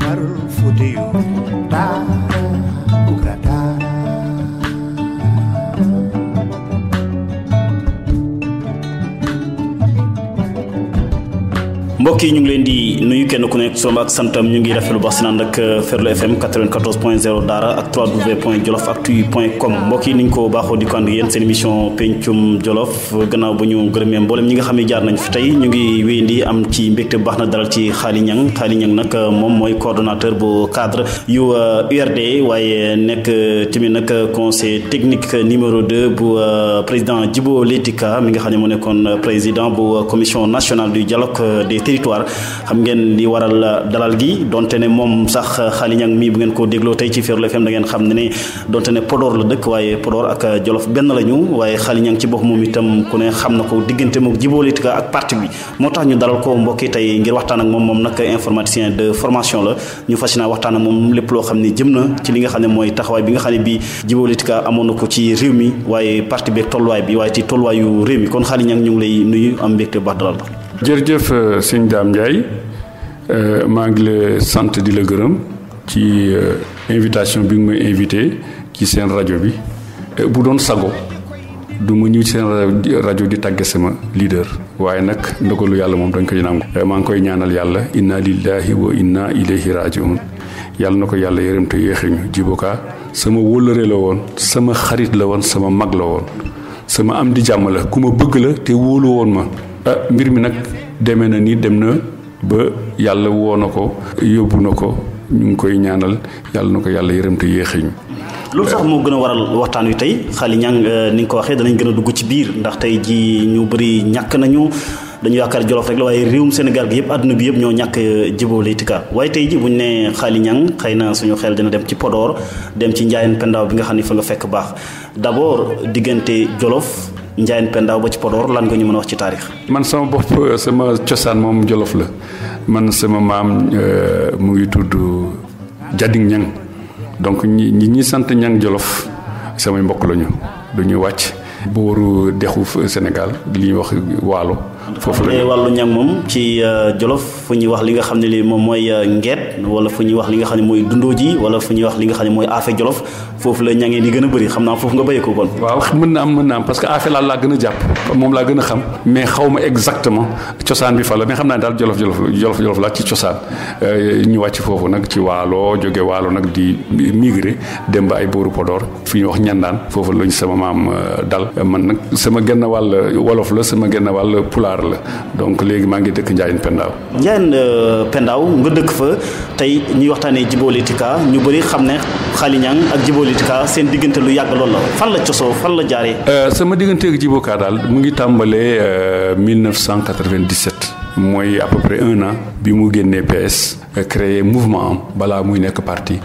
Umar Fuutiyu daara uga daara. mbokk yi ñu ngi leen di nuyu kenn ku nekk soom ak santam ñu ngi rafetlu baax si naan ak Ferlo FM 94.0 daara ak www.djolof-actu.com mbokk yi niñ ko baaxoo di ko ànd yéen seen émission pencum jolof gannaaw ba ñu gërëmee mboolem ñi nga xam ne jaar nañ fi tey ñu ngi wéyandi am ci mbégte bu baax na dalal ci Khaly Niang. Khaly Niang nag moom mooy coordonnateur bu cadre yu URD waaye nekk tamit nag conseil technique numéro 2 bu président Djibo Ka mi nga xam ne moo nekkoon président bu Commission Nationale du Dialogue des Territoires. xam ngeen li waral dalal gi donte ne moom sax Khaly Niang mii bu ngeen ko dégloo tey ci Ferlo FM da ngeen xam ne donte ne Podor la dëkk waaye Podor ak Jolof benn lañu waaye Khaly Niang ci bopp moom itam ku ne xam na ko diggante moom Djibo Ka ak parti bi moo tax ñu dalal ko mbokki tey ngir waxtaan ak moom nag informaticien de formation la ñu fas yéene waxtaan ak moom lépp loo xam ne jëm na ci li nga xam ne mooy taxawaay bi nga xam ne bii Djibo Ka amoon na ko ci réew mi waaye parti bi ak tolluwaay bi waaye ci tolluwaayu réew mi kon Khaly Niang ñu ngi lay nuyu am mbégte baax dalal la. jërëjëf sëñ Dame Ndiaye maa ngi la sant di la gërëm ci invitation bi nga may invité ci seen rajo bi bu doon sago du ma ñëw ci seen rajo di tàgge sama leader waaye nag ndogalu yàlla moom dañ koy nangu. maa ngi koy ñaanal yàlla inna lillahi wa inna ilayhi rajiun yàlla na ko yàlla yërëm te yéexiñu Djibo Ka sama wóllëre la woon sama xarit la woon sama mag la woon sama am di jàmm la ku ma bëgg la te wóolu woon ma. mbir mi nag demee na ni dem na ba yàlla woo na ko yóbbu na ko ñu ngi koy ñaanal yàlla na ko yàlla yërëm te yéexiñu. loolu sax moo gën a waral waxtaan wi tey Khaly Niang ni nga ko waxee danañ gën a dugg ci biir ndax tey ji ñu bëri ñàkk nañu dañu yaakaar Jolof rek la waaye réewum Sénégal gi yëpp àdduna bi yëpp ñoo ñàkk Djibo Ka waaye tey ji buñ ne Khaly Niang xëy na suñu xel dina dem ci Podor dem ci Ndiayène Pendaaw bi nga xam ne fa nga fekk baax d'abord diggante Jolof Ndiayène Pendaaw ba ci Podor lan nga ñu mën a wax ci taarix. man sama bopp sama cosaan moom Jolof la man sama maam mu ngi tudd Jading Niang donc ñi sant Niang Jolof samay mbokk lañu dañuy wàcc booru dexu Sénégal li ñuy wax waalo. foofu la wàllu Niang moom ci Jolof fu ñuy wax li nga xam ne li moom mooy ngeet wala fu ñuy wax li nga xam ne mooy dundoo ji wala fu ñuy wax li nga xam ne mooy affaire Jolof foofu la ñangee di gën a bëri xam naa foofu nga béyee ko kon. waaw mën na am parce que affaire laa gën a jàpp moom laa gën a xam mais xaw ma exactement cosaan bi fa la mais xam naa daal Jolof laa ci cosaan ñu wàcc foofu nag ci waalo jóge waalo nag di migré dem ba ay booru Podor fi ñuy wax ñandaan foofu lañ sama maam dal man nag sama genn wàll wolof la sama genn wàll pulaar la donc léegi maa ngi dëkk Ndiayène Pendaaw. Ndiayène Pendaaw nga dëkk fa tey ñuy waxtaanee Djibo Ka ñu bëri xam ne Khaly Niang ak Djibo Ka seen diggante lu yàgg lool la fan la cosoo fan la jaaree. sama diggante ak Djibo Ka daal mu ngi tàmbalee 1997 mooy à peu près 1 an bi mu génnee PS créé mouvement am balaa muy nekk parti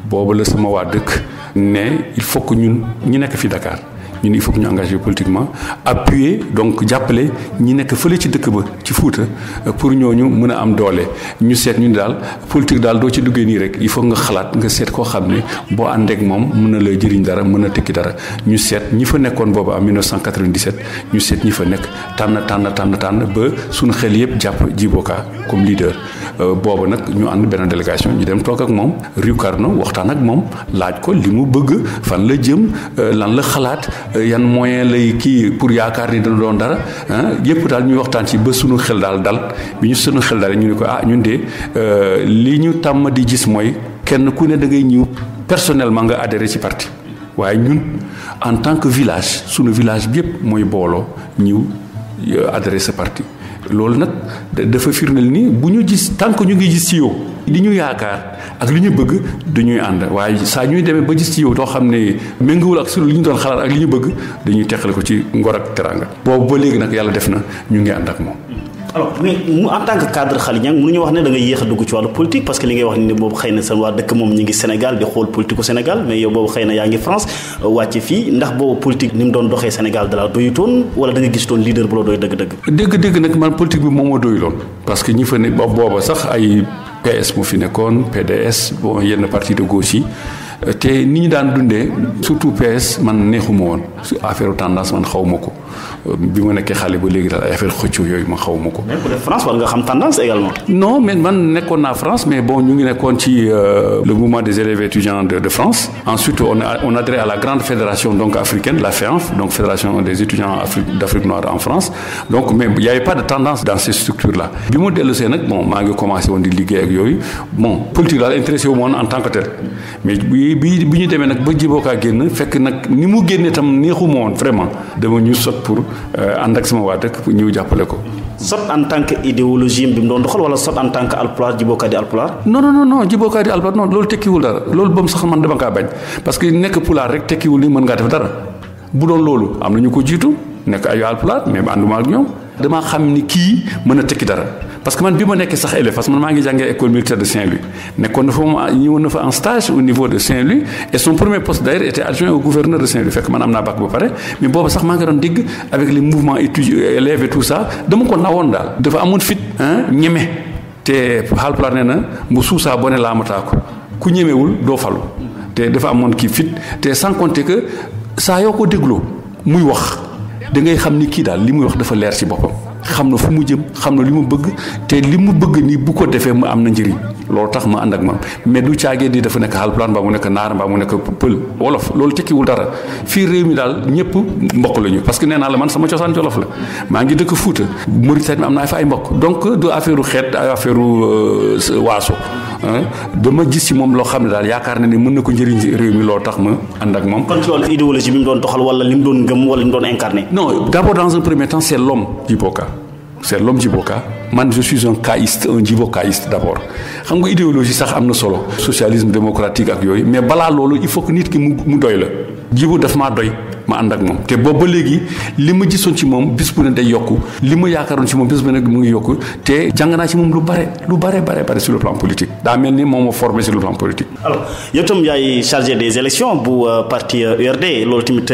boobu la sama waa dëkk ne il faut que ñun ñi nekk fi Dakar. ñun il faut que ñu engagé politiquement appuyer donc jàppale ñi nekk fële ci dëkk ba ci Fuuta pour ñooñu mën a am doole ñu seet ñu daal politique daal doo ci duggee nii rek il faut nga xalaat nga seet koo xam ne boo àndeek moom mën na la jëriñ dara mën na tekki dara ñu seet ñi fa nekkoon boobu en 1997 ñu seet ñi fa nekk tànn ba suñu xel yëpp jàpp Djibo Ka comme leader boobu nag ñu ànd benn délégation ñu dem toog ak moom Rue Carnot waxtaan ak moom laaj ko li mu bëgg fan la jëm lan la xalaat yan moyen lay kii pour yaakaar ni dana doon dara yëpp daal ñuy waxtaan ci ba sunu xel daal dal bi ñu sunu xel daal ñu ne ko ñun de li ñu tàmm di gis mooy kenn ku ne da ngay ñëw personnellement nga adhéré ci parti waaye ñun en tant que village sunu village bi yëpp mooy booloo ñëw adhéré sa parti loolu nag dafa firndeel ni bu ñu gis tant que ñu ngi gis ci yow li ñu yaakaar ak li ñu bëgg dañuy ànd waaye saa ñuy demee ba gis ci yow too xam ne méngoowul ak li ñu doon xalaat ak li ñu bëgg dañuy teqale ko ci ngor ak teraanga boobu ba léegi nag yàlla def na ñu ngi ànd ak moom. alors mais en tant que cadre Khaly Niang mënuñu wax ne da nga yéex a dugg ci wàllu politique parce que li ngay wax ni boobu xëy na sa waa dëkk moom ñi ngi Sénégal di xool politique u Sénégal mais yow boobu xëy na yaa ngi France wàcc fii ndax boobu politique ni mu doon doxee Sénégal da la doyutoon wala da nga gis toon leader bu la doy dëgg-dëgg nag man politique bi moom moo doyuloon parce que ñi fa ne booba sax ay PS mu fi nekkoon PDS bon yenn parti de gauche yi te ni ñu daan dundee surtout PS man neexuma woon affaire tendance man xawma ko bi ma nekkee xale ba léegi daal ay affaire xëccoo yooyu ma xawma ko. mais pour France war nga xam tendance également. non mais man nekkoon naa France mais bon ñu ngi nekkoon ci le mouvement des élèves étudiants de France. Ensuite on adhéré à la grande fédération donc africaine, la FEANF, donc fédération des étudiants d'Afrique noire en France. Donc mais il y avait pas de tendance dans ces structures là. Bi mu dellusee nag bon maa ngi commencé woon di liggéey ak yooyu bon politique daal intéressé wu ma woon en tant que tel mais bi ñu demee nag ba Djibo Ka génn fekk nag ni mu génnee tam neexuma woon vraiment dama ñu sot pour ànd ak sama waa dëkk ñëw jàppale ko. sot en tant que idéologie bi mu doon doxal wala sot en tant que alpulaar Djibo Ka di alpulaar. non Djibo Ka di alpulaar non loolu tekkiwul dara loolu ba mu sax man dama kaa bañ parce que nekk pulaar rek tekkiwul ni mën ngaa def dara bu doon loolu am na ñu ko jiitu nekk ay alpulaar mais ànduma ak ñoom damaa xam ni kii mën a tekki dara parce que man bi ma nekkee sax élève parce que man maa ngi jàngee école militaire de Saint-Louis nekkoon na fa ñëwoon na fa en stage au niveau de Saint-Louis et son premier poste d'ailleurs était adjoint au gouverneur de Saint-Louis fekk man am naa bac ba pare mais booba sax maa ngi doon dégg avec les mouvements étudiants élèves et tout ça dama ko nawoon daal dafa amoon fit ñeme te Haalpulaar nee na mu suusaa bone laamataa ko ku ñemewul doo falu te dafa amoon kii fit te sans compter que saa yoo ko dégloo muy wax da ngay xam ni kii daal li muy wax dafa leer ci boppam xam na fu mu jëm xam na li mu bëgg te li mu bëgg nii bu ko defee mu am na njëriñ loolu tax ma ànd ak moom mais du caagee di dafa nekk Haalpulaar mbaa mu nekk naar mbaa mu nekk pël wolof loolu tekkiwul dara fii réew mi daal ñëpp mbokk la ñu parce que nee naa la man sama cosaan jolof la maa ngi dëkk Fuuta Mauritanie am naa fa ay mbokk donc du affaire xeet ay affaire waaso dama gis ci moom loo xam ne daal yaakaar na ni mën na ko njëriñ ci réew mi loolu tax ma ànd ak moom. kon ci wàllu idéologie bi mu doon doxal wala li mu doon gëm wala li mu doon incarné. non d'abord dans un premier temps c'est l'homme Djibo Ka c'est l'homme Djibo Ka man je suis un kaïste un Djibo Kaïste d'abord xam nga idéologie sax am na solo socialisme démocratique ak yooyu mais balaa loolu il faut que nit ki mu doy la Djibo daf maa doy ma ànd ak moom te boobu ba léegi li ma gisoon ci moom bis bu ne day yokku li ma yaakaaroon ci moom bis bu ne mu ngi yokku te jàng naa ci moom lu bare sur le plan politique daa mel ni moom moo formé sur le plan politique. alors yow itam yaay chargé des élections bu parti URD loolu tamit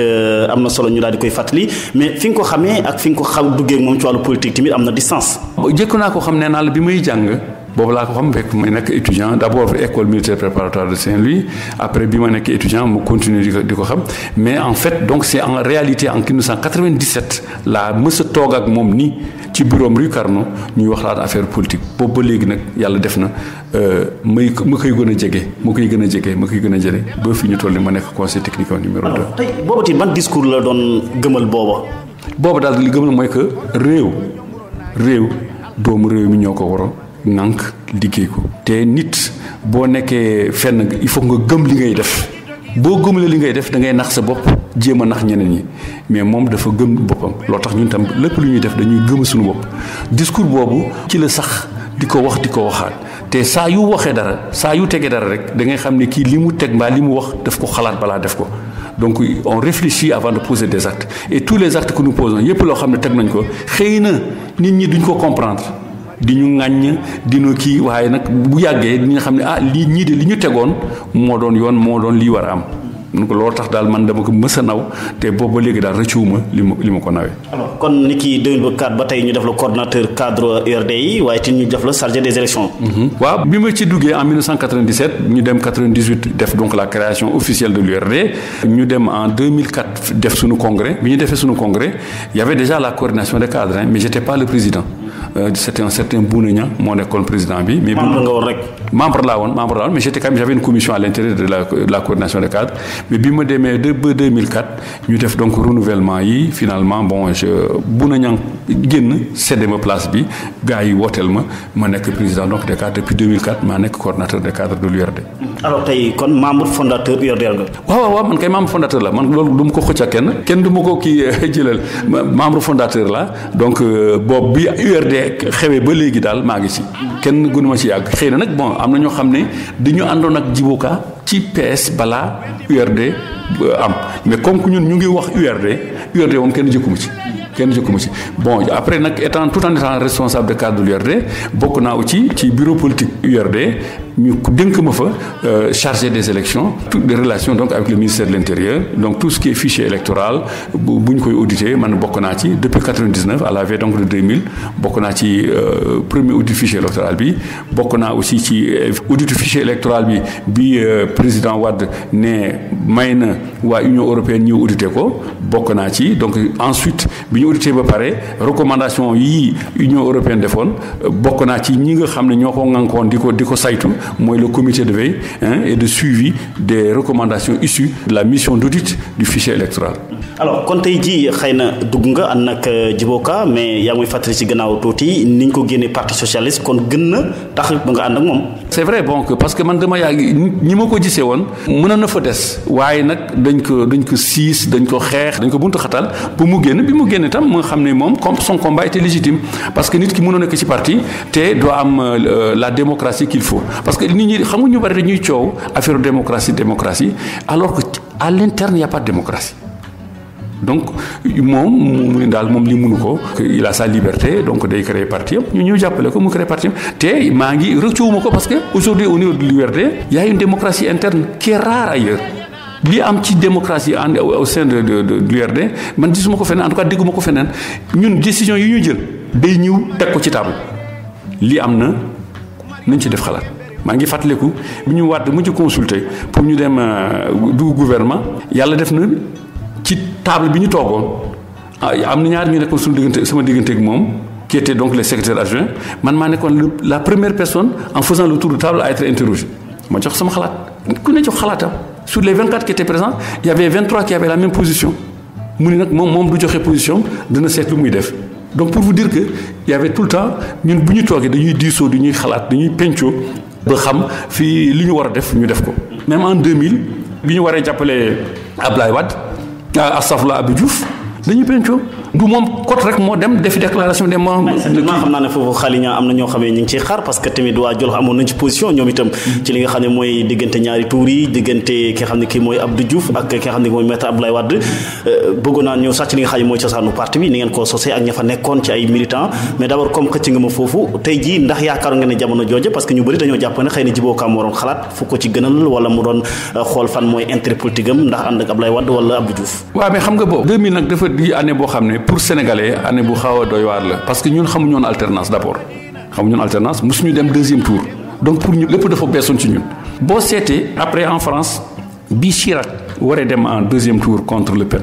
am na solo ñu daal di koy fàttali mais fi nga ko xamee ak fi nga ko xam duggee moom ci wàllu politique tamit am na distance. jëkk naa ko xam ne naa la bi may jàng. boobu laa ko xam fekk may nekk étudiant d'abord école militaire préparatoire de Saint-Louis après bi ma nekk étudiant mu continuer di ko xam mais en fait donc c'est en réalité en 1997 laa mës a toog ak moom nii ci bureau rue Carnot ñuy waxtaan affaire politique boobu ba léegi nag yàlla def na ma koy gën a jege ba fi ñu toll ni ma nekk conseil technique numéro 2. tey boobu tamit ban discours la doon gëmal booba. boobu daal li gëmal mooy que réew doomu réew mi ñoo ko waroon. nànk liggéey ko te nit boo nekkee fenn il faut nga gëm li ngay def boo gëmlee li ngay def da ngay nax sa bopp jéem a nax ñeneen ñi mais moom dafa gëm boppam loo tax ñun tam lépp lu ñuy def dañuy gëm suñu bopp discours boobu ci la sax di ko waxaat te saa yu waxee dara saa yu tegee dara rek da ngay xam ne kii li mu teg mbaa li mu wax daf ko xalaat balaa def ko donc on réfléchit avant de poser des actes et tous les actes que nous posons yépp loo xam ne teg nañ ko xëy na nit ñi duñ ko comprendre di ñu ŋàññ dina kii waaye nag bu yàggee di nga xam ne lii ñii de li ñu tegoon moo doon yoon moo doon lii war a am donc loolu tax daal man dama ko mës a naw te boobu ba léegi daal rëccuwuma li ma ko nawee. alors kon ni ki 2004 ba tey ñu def la coordonnateur cadre URD yi waaye te ñu def la chargé des élections. waaw bi ma ci duggee en 1997 ñu dem 98 def donc la création officielle de l'URD ñu dem en 2004 def suñu congrès bi ñu defee suñu congrès il y avait déjà la coordination des cadres mais j'étais pas le président. C'était un certain Bouna Niang moo nekkoon président bi. mais membre nga woon rek. membre laa woon mais j'avais une commission à l'intérieur de la coordination des cadres mais bi ma demee ba 2004 ñu def donc renouvellement yi finalement Bouna Niang génn cédé ma place bi gars yi wooteel ma nekk président donc des cadres depuis 2004 maa nekk coordonnateur des cadres de l'URD. alors tey kon membre fondateur URD nga. waaw man kay membre fondateur la man loolu du ma ko xëcc ak kenn du ma ko kii jëlal membre fondateur la donc boobu bi URD xewee ba léegi daal maa ngi ci kenn gënu ma ci yàgg xëy na nag am na ñoo xam ne dañu àndoon ak Djibo Ka ci PS balaa URD am mais comme que ñun ñu ngi wax URD moom kenn jëkkuma ci kenn jokkuma ci bon après nag tout en étant responsable de cadre de l'URD bokk naa aussi ci bureau politique URD ñu dénk ma fa chargé des élections toutes les relations donc avec le ministère de l'Intérieur donc tout ce qui est fichier électoral bu ñu koy auditer man bokk naa ci depuis 99 à la veille donc de 2000 bokk naa ci premier audit fichier électoral bi bokk naa aussi ci audit fichier électoral bi président Wade ne may na waa Union européenne ñëw auditer ko bokk naa ci donc ensuite bi ñu auditer ba pare recommandation yi Union européenne defoon bokk naa ci ñi nga xam ne ñoo ko ŋànkoon di ko saytu mooy le comité de veille et de suivi des recommandations issues de la mission d'audit du fichier électoral. alors kon tey jii xëy na dugg nga ànd ak Djibo Ka mais yaa ngi may fàttali ci gannaaw tuuti ni ñu ko génnee parti socialiste kon gën na tax ba nga ànd ak moom. c'est vrai bon parce que man dama yàgg ñi ma ko gisee woon mën na fa des waaye nag dañ ko siis dañ ko xeex dañ ko buntu xatal bu mu génn bi mu génn itam mu nga xam ne moom son combat était légitime parce que nit ki mënoo nekk ci parti te doo am la démocratie qu'il faut parce que nit ñi xam nga ñu bari dañuy coow affaire démocratie alors que à l'interne il y a pas de démocratie. donc moom li mënu ko il a sa liberté donc day créer parti am ñu ñëw jàppale ko mu créer parti am te maa ngi rëccuwuma ko parce que aujourd'hui au niveau de l'URD il y a une démocratie interne qui est rare ailleurs li am ci démocratie au sein de l'URD man gisuma ko feneen en tout cas dégguma ko feneen ñun décision yi ñu jël day ñëw teg ko ci table li am na nañ ci def xalaat maa ngi fàttaliku bu ñu Wade mu ci consulter pour ñu dem du gouvernement yàlla def na ci table bi ñu toogoon am na ñaar ñu nekkoon suñu diggante sama diggante ak moom qui était donc les secrétaires adjoints man maa nekkoon la première personne en faisant le tour de table à être interrogé ma jox sama xalaat ku ne jox xalaatam sur les 24 qui étaient présents il y avait 23 qui avaient la même position mu ni nag moom du joxe position dina seet lu muy def donc pour vous dire que il y avait tout le temps ñun bu ñu toogee dañuy diisoo dañuy xalaat dañuy pencoo ba xam fii li ñu war a def ñu def ko même en 2000 bi ñu waree jàppale Ablaye Wade astafurlah Abdou Diouf dañuy pencoo du moom kot rek moo dem defi déclaration des membres. xam naa ne foofu Khaly Niang am na ñoo xam ne ñu ngi ciy xaar parce que tamit waa Jolof amoon nañ ci position ñoom itam ci li nga xam ne mooy diggante ñaari tuur yi diggante ki nga xam ne kii mooy Abdou Diouf ak ki nga xam ne mooy maître Abdoulaye Wade bëggoon naa ñëw sax ci li nga xam ne mooy cosaanu parti bi ni ngeen ko sosee ak ña fa nekkoon ci ay militants mais d'abord comme xëcc nga ma foofu tey jii ndax yaakaaroon nga ne jamono jooja parce que ñu bëri dañoo jàpp ne xëy na Djibo Ka moo doon xalaat fu ko ci gënal wala mu doon xool fan mooy intérêt politique am ndax ànd ak Abdoulaye Wade wala Abdou Diouf. waaw mais xam nga boobu 2000 nag dafa di année boo xam ne pour sénégalais année bu xaw a doy waar la parce que ñun xamuñu woon alternance d'abord xamuñu woon alternance mosuñu dem deuxième tour donc pour ñu lépp dafa beesoon ci ñun boo seetee après en France bi Chirac waree dem en deuxième tour contre Le Pen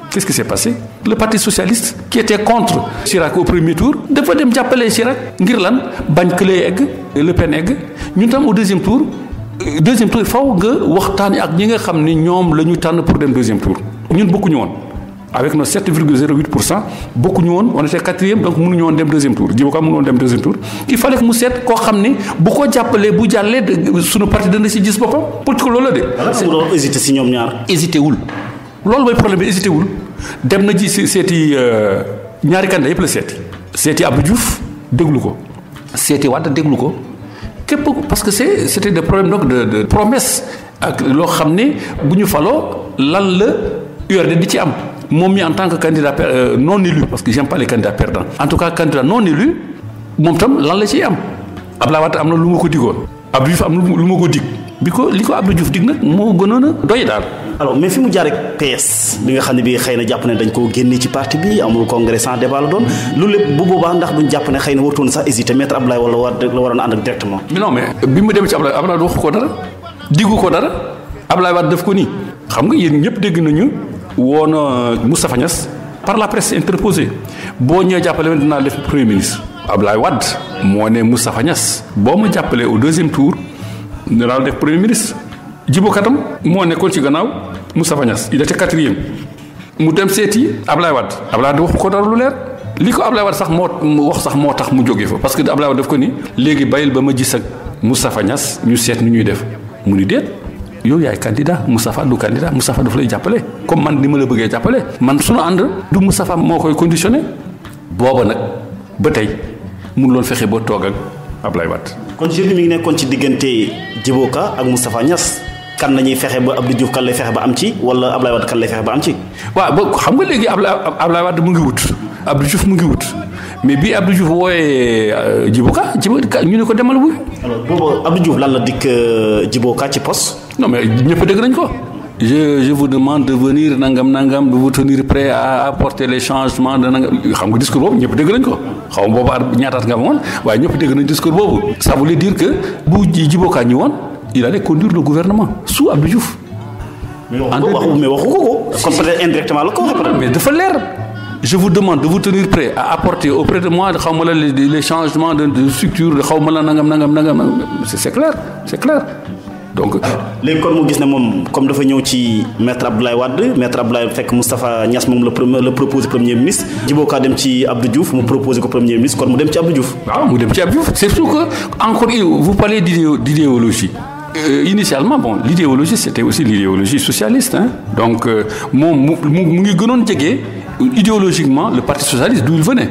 qu'est-ce qui s'est passé le parti socialiste qui était contre Chirac au premier tour dafa dem jàppale Chirac ngir lan bañ que lay egg Le Pen egg ñun tam au deuxième tour faw nga waxtaani ak ñi nga xam ne ñoom la ñu tànn pour dem deuxième tour ñun bokkuñu woon avec nos 7,08% bokkuñu woon on était quatrième donc mënuñu woon dem deuxième tour Djibo Ka mënu woon dem deuxième tour il fallait que mu seet koo xam ne bu ko jàppalee bu jàllee suñu parti dana si gis boppam politique loolu la de. c'est mu doon hésité si ñoom ñaar. hésité wul loolu mooy problème bi hésité wul dem na ji seeti ñaari candidat yëpp la seeti Abdou Diouf déglu ko seeti Wade déglu ko képp parce que c'était des problèmes donc de promesse ak loo xam ne bu ñu faloo lan la URD di ci am. moom mi en tant que candidat non élu parce que j'aime pas les candidats perdants en tout cas candidat non élu moom tam lan la ciy am Abdoulaye Wade am na lu ma ko digoon Abdou Diouf am na lu ma ko dig li ko Abdou Diouf dig nag moo gënoon a doy daal. alors mais fi mu jaar ak PS bi nga xam ne bii xëy na jàpp ne dañ koo génne ci parti bi amul congrès sans débat la doon loolu lépp bu boobaa ndax duñ jàpp ne xëy na wartoon sax hésité maître Abdoulaye wala Wade la waroon a ànd ak directement. mais non mais bi mu demee ci Abdoulaye waxu ko dara diggu ko dara Abdoulaye Wade def ko nii xam nga yéen ñëpp dégg nañu. woon Moustapha Niasse par la presse interposée boo ñëwee jàppale woon dinaa def premier ministre Abdoulaye Wade moo ne Moustapha Niasse boo ma jàppalee au deuxième tour dinaa def premier ministre Djibo Ka tam moo nekkoon ci gannaaw Moustapha Niasse il était quatrième mu dem seeti Abdoulaye Wade wax ko dara lu leer li ko Abdoulaye Wade sax moo tax mu jógee fa parce que Abdoulaye Wade daf ko ni léegi bàyyil ba ma gis ak Moustapha Niasse ñu seet nu ñuy def mu ni déet yow yaay candidat Moustapha du candidat Moustapha dafa lay jàppale comme man ni ma la bëggee jàppale man sunu ànd du Moustapha moo koy conditionné booba nag ba tey mun loon fexe ba toog ak Abdoulaye Wade. kon jeu bi mi ngi nekkoon ci diggante Djibo Ka ak Moustapha Niasse kan la ñuy fexe ba Abdou Diouf kan lay fexe ba am ci wala Abdoulaye Wade kan lay fexe ba am ci. waaw ba xam nga léegi Abdoulaye Wade mu ngi wut Abdou Diouf mu ngi wut mais bi Abdou Diouf wooyee Djibo Ka ñu ne ko demal wuy. alors boobu Abdou Diouf lan la dikk Djibo Ka ci poste. non mais ñëpp dégg nañ ko. je vous demande de venir nangam de vous tenir prêt à apporter les changements de nangam xam nga discours boobu ñëpp dégg nañ ko xaw ma boobu ñaataat nga amoon waaye ñëpp dégg nañ discours boobu. ça voulait dire que bu Djibo Ka ñëwoon il allait conduire le gouvernement sous Abdou Diouf. mais waxu ko kon peut-être indirectement la ko waxee. mais dafa leer. je vous demande de vous tenir prêt à apporter auprès de moi xaw ma la les changements de structure de xaw ma la nangam c'est clair. donc léegi kon mu gis ne moom comme dafa ñëw ci maître Abdoulaye Wade fekk Moustapha Niasse moom la proposé premier ministre Djibo Ka dem ci Abdou Diouf mu proposé ko premier ministre kon mu dem ci Abdou Diouf. waaw mu dem ci Abdou Diouf c'est sûr que encore vous parlez d'idéologie. Initialement l'idéologie c'était aussi l'idéologie socialiste donc moom mu ngi gënoon jege idéologiquement le parti socialiste d'où il venait.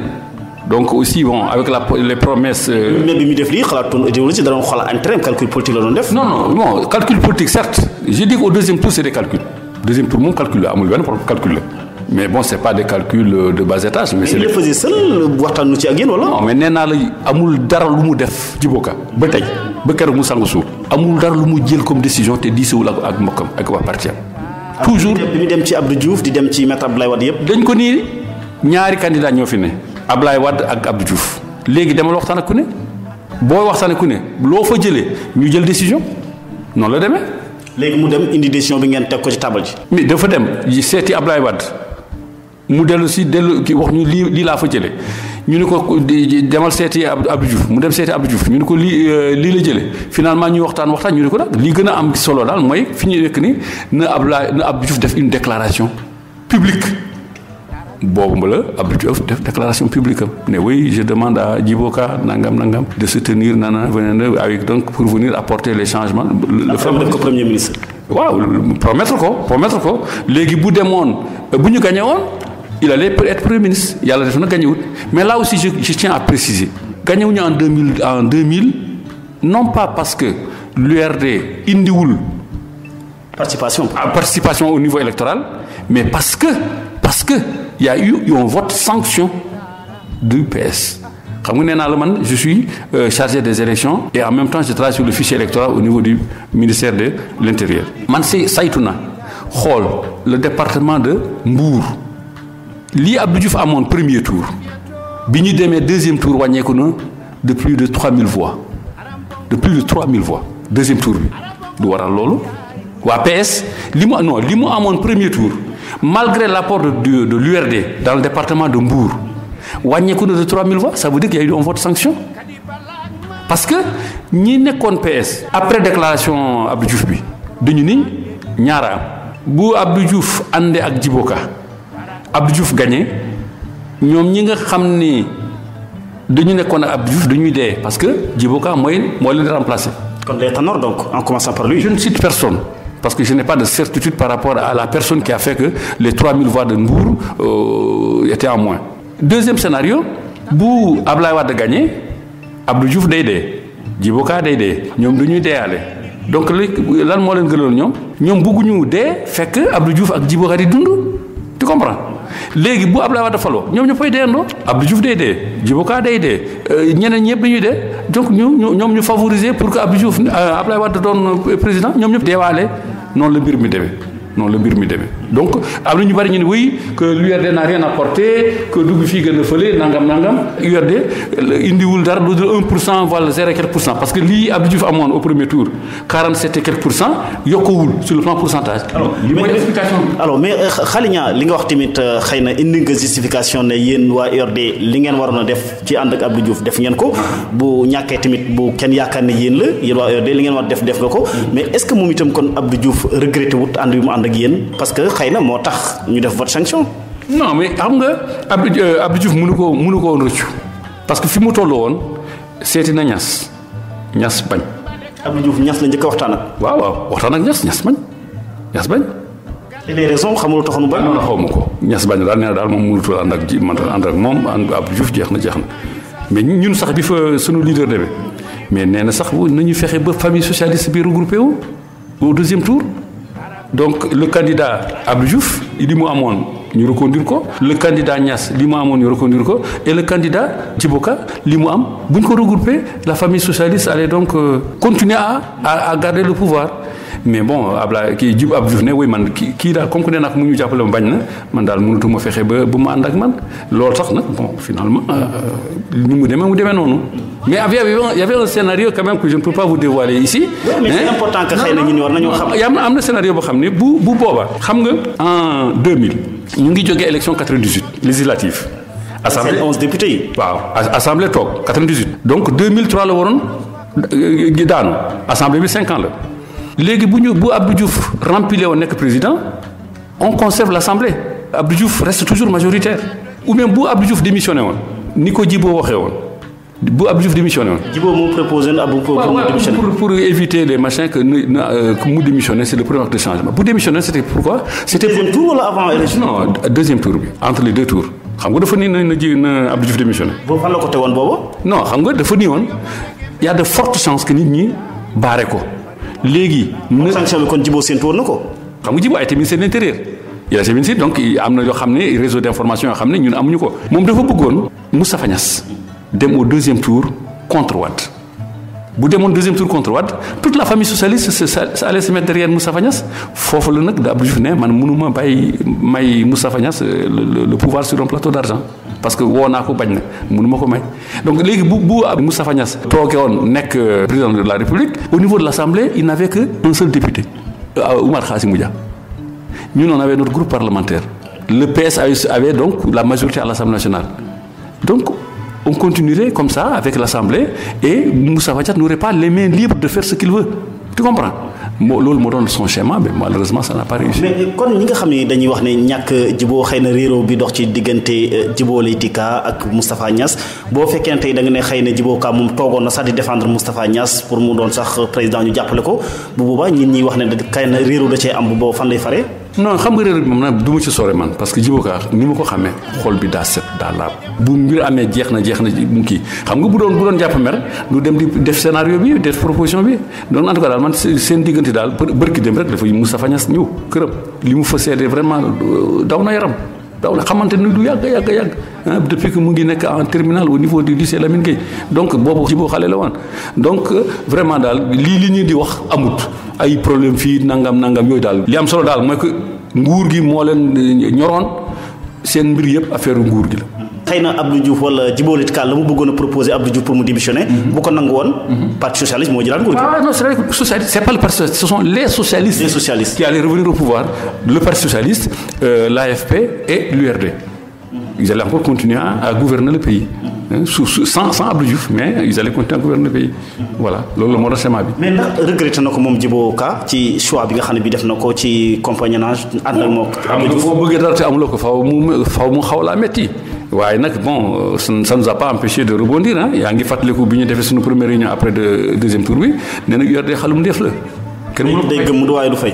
donc aussi avec les promesses. mais bi muy def lii xalaatoon idéologie da doon xool intérêt calcul politique la doon def. non calcul politique certes je dis qu'au deuxième tour c'est des calculs deuxième tour moom calcul la amul benn problème calcul la mais c'est pas des calculs de bas étage. mais c'est il le faisait seul waxtaanu ci ak yéen wala. non mais nee naa la amul dara lu mu def Djibo Ka ba tey ba keroog mu sangu suuf amul dara lu mu jël comme décision te diisewul ak mbokkam ak waa parti am. toujours bi ñu dem ci Abdou Diouf di dem ci maître Abdoulaye Wade yëpp. dañ ko nii ñaari candidat ñoo fi ne. Abdoulaye Wade ak Abdou Diouf léegi demal waxtaan ak ku ne boo waxtaan ak ku ne loo fa jëlee ñu jël décision noonu la demee. léegi mu dem indi décision bi ngeen teg ko ci table ji. mais dafa dem seeti Abdoulaye Wade mu dellu ki wax ñu lii laa fa jëlee ñu ne ko demal seeti Abdou Diouf mu dem seeti Abdou Diouf ñu ne ko lii la jëlee finalement ñuy waxtaan ñu ne ko nag li gën a am solo daal mooy fi ñu nekk ni na Abdou Diouf def une déclaration publique. boobu la Abdou Diouf def déclaration publique am ne oui je demande à Djibo Ka nangam de se tenir avec donc pour venir apporter les changements. le def ko premier ministre. waaw promettre ko léegi bu demoon bu ñu gagné woon il allait être premier ministre yàlla def na gagné wut mais là aussi je tiens à préciser gagné wuñu en 2000 non pas parce que l'URD indiwul. participation au niveau électoral mais parce que il y a eu un vote sanction du PS xam nga nee naa la man je suis chargé des élections et en même temps je travaille sur le fichier électoral au niveau du ministère de l'Intérieur. man saytu na xool le département de Mbour lii Abdou Diouf amoon premier tour bi ñu demee deuxième tour wàññeeku na de plus de 3000 voix deuxième tour bi du waral loolu waa PS li mu amoon premier tour. malgré l'apport de l'URD dans le département de Mbour wàññeeku na de 3000 voix ça veut dire qu'il y a eu un vote sanction parce que ñi nekkoon PS après déclaration Abdou Diouf bi dañu ni ñaara am bu Abdou Diouf àndee ak Djibo Ka Abdou Diouf gagné ñoom ñi nga xam ni dañu nekkoon ak Abdou Diouf dañuy dee parce que Djibo Ka moo leen remplacer. kon les ténors donc en commençant par lui. je ne cite personne. parce que je n'ai pas de certitude par rapport à la personne qui a fait que les 3000 voix de Mbour étaient en moins. Deuxième scénario bu Abdoulaye Wade gagné Abdou Diouf day dee Djibo Ka day dee ñoom dañuy deeyaale donc léegi lan moo leen gënoon ñoom bëgguñu dee fekk Abdou Diouf ak Djibo Ka di dund tu comprends léegi bu Abdoulaye Wade faloo ñoom ñëppay deeyandoo Abdou Diouf day dee Djibo Ka day dee ñeneen ñëpp dañuy dee donc ñoom ñu favoriser pour que Abdou Diouf Abdoulaye Wade doon président ñoom ñëpp deewaale noonu la mbir mi demee donc am na ñu bari ñu ne oui que l'URD n'a rien apporté que dugg fii gën a fële nangam URD indiwul dara lu dul 1% wala 0 et quelques % parce que lii Abdou Diouf amoon au premier tour 47 et quelques % yokkuwul sur le plan pourcentage. li mooy explication bi. alors mais Khaly Niang li nga wax tamit xëy na indi nga justification ne yéen waa URD li ngeen waroon a def ci ànd ak Abdou Diouf def ngeen ko bu ñàkkee tamit bu kenn yaakaar ne yéen waa URD li ngeen war def nga ko mais est-ce que moom itam kon Abdou Diouf regretté wut ànd bi mu ànd ak yéen parce que xëy na moo tax ñu def vote sanction. non mais xam nga Abdou Diouf mënu ko woon rëccu parce que fi mu toll woon seeti na Niass bañ. Abdou Diouf Niass la njëkk a waxtaan ak. waaw waxtaan ak Niass bañ. et les raisons xamul taxoon bañ. non xaw ma ko Niass bañ daal nee na daal moom mënutul ànd ak moom Abdou Diouf jeex na mais ñun sax bi fa sunu leader demee mais nee na sax nañu fexe ba famille socialiste bi regroupé wu au deuxième tour. donc le candidat Abdou Diouf li mu amoon ñu reconduire ko le candidat Niass li mu amoon ñu reconduire ko et le candidat Djibo Ka li mu am bu ñu ko regrouper la famille socialiste allait donc continuer à garder le pouvoir mais bon Ablaye kii Diouf Abdou Diouf ne woy man kii daal comme que nee naa ko mu ñu jàppale ma bañ na man daal mënatuma fexe ba bu ma ànd ak man loolu sax nag bon finalement ni mu demee noonu mais il y avait un scénario quand même que je ne peux pas vous dévoiler ici. Oui, mais c'est important que xëy na ñun war nañoo xam. am na scénario boo xam ne bu booba xam nga en 2000 ñu ngi jógee élection 98 législative. assemblée 11 députés yi. waaw assemblée toog 98. donc 2003 la waroon daanu assemblée bi 5 ans la. léegi bu Abdou Diouf rempilé woon nekk président on conserve l'assemblée Abdou Diouf reste toujours majoritaire ou même bu Abdou Diouf démissionné woon ni ko Djibo waxee woon bu Abdou Diouf démissionné woon. Djibo moo proposé na Abdou pour démissionner. pour éviter les machins que mu démissionné c'est le premier acte de changement bu démissionné c'était pourquoi. c'était deuxième tour wala avant élection. non deuxième tour bi entre les deux tours xam nga dafa nii na Abdou Diouf démissionné. boobu fan la ko teewoon boobu. non xam nga dafa nii woon y a de fortes chances que nit ñi baare ko. léegi. sanction bi kon Djibo séntu woon na ko. xam nga Djibo a été ministre de l'intérieur il a été ministre donc am na yoo xam ne réseau d'information yoo xam ne ñun amuñu ko. moom dafa bëggoon Moustapha Niasse dem au deuxième tour contre Wade bu demoon deuxième tour contre Wade toute la famille socialiste ça allait se mettre derrière Moustapha Niasse foofu la nag Abdou Diouf ne man mënuma bàyyi may Moustapha Niasse le pouvoir sur un plateau d'argent parce que woo naa ko bañ na mënuma ko may donc léegi bu Moustapha Niasse toogee woon nekk président de la République au niveau de l'Assemblée il n'avait que un seul député Oumar Khassimou Dia ñun on avait notre groupe parlementaire le PS avait donc la majorité à l'Assemblée nationale donc on continuerait comme ça avec l'Assemblée et Moustapha Niasse n'aurait pas les mains libres de faire ce qu'il veut tu comprends loolu moo doon son schéma mais malheureusement ça n'a pas réussi. mais kon ñi nga xam ne dañuy wax ne ñàkk Djibo xëy na réeróo bi dox ci diggante Djibo Leyti Ka ak Moustapha Niasse boo fekkee ne tey da nga ne xëy na Djibo Ka moom toogoon na sax di défendre Moustapha Niasse pour mu doon sax président ñu jàppale ko bu boobaa ñun ñi wax ne xëy na réeróo da cee am bu booba fan lay faree. non xam nga réeróo bi moom nag du ma ci sore man parce que Djibo Ka ni ma ko xamee xol bi daa set daa laab bu mbir amee jeex na mu kii xam nga bu doon jàpp mer du dem di def scénario bi def proposition bi donc en tout cas daal man seen diggante daal bërki dem rek dafa Moustapha Niasse ñëw këram li mu fa seede vraiment daw na yaram daw na xamante ni du yàgg depuis que mu ngi nekk en terminale au niveau du lycée Lamine Gueye donc boobu Djibo xale la woon donc vraiment daal li ñuy di wax amut ay problème fii nangam yooyu daal li am solo daal mooy que nguur gi moo leen ñoroon seen mbir yëpp affaire nguur gi la. xëy na Abdou Diouf wala Djibo Leyti Ka la mu bëggoon a proposer Abdou Diouf pour mu démissionner. bu ko nangu woon. parti socialiste moo jëlaat nguur gi. non c'est pas le parti socialiste ce sont les socialistes. qui allaient revenir au pouvoir le parti socialiste l'AFP et l'URD. ils allaient encore continuer à gouverner le pays. sans Abdou Diouf mais ils allaient continuer à gouverner le pays voilà loolu la moo doon schéma bi. mais ndax regretté na ko moom Djibo Ka ci choix bi nga xam ne bi def na ko ci compagnonnage ànd ak moom. Abdou Diouf boo bëggee dara te amuloo ko faaw mu xaw laa metti waaye nag bon ça nous a pas empêché de rebondir yaa ngi fàttaliku bi ñu defee suñu première réunion après deuxième tour bi nee na URD xalum def la. day gëmm du waaye du fay.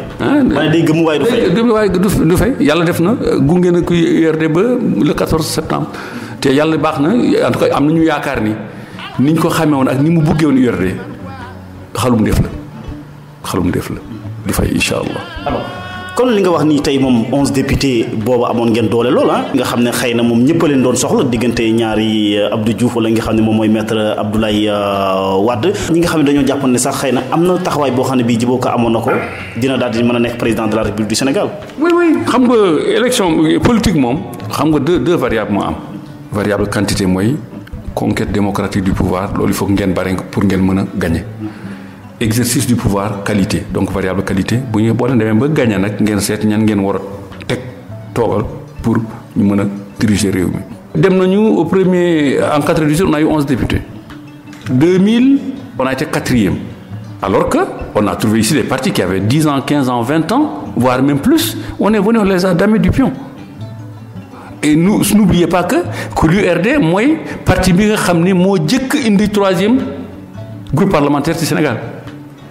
day gëmm waaye du fay yàlla def na gunge na kuy URD ba le 14 septembre. te yàlla baax na en tout cas am nañu yaakaar ni niñ ko xamee woon ak ni mu buggee woon URD xalum def la du fay incha allah. alors kon li nga wax nii tey moom 11 députés boobu amoon ngeen doole lool nga xam ne xëy na moom ñëpp a leen doon soxla diggante ñaari Abdou Diouf wala nga xam ne moom mooy maître Abdoulaye Wade ñi nga xam ne dañoo jàppoon ne sax xëy na am na taxawaay boo xam ne bii Djibo Ka amoon na ko dina daal di mën a nekk président de la République du Sénégal. oui xam nga élection politique moom xam nga deux variables moo am. variable quantité mooy conquête démocratique du pouvoir loolu il faut que ngeen bari pour ngeen mën a gagner exercice du pouvoir qualité donc variable qualité bu ñu boo leen demee ba gagner nag ngeen seet ñan ngeen war a teg toogal pour ñu mën a diriger réew mi. dem nañu au premier en 98 on a eu 11 députés 2000 on a été 4e alors que on a trouvé ici des partis qui avaient 10 ans 15 ans 20 ans voire même plus on est venu on les a damés du pion. et n'oubliez pas que l'URD mooy parti bi nga xam ne moo jëkk indi 3e groupe parlementaire ci Sénégal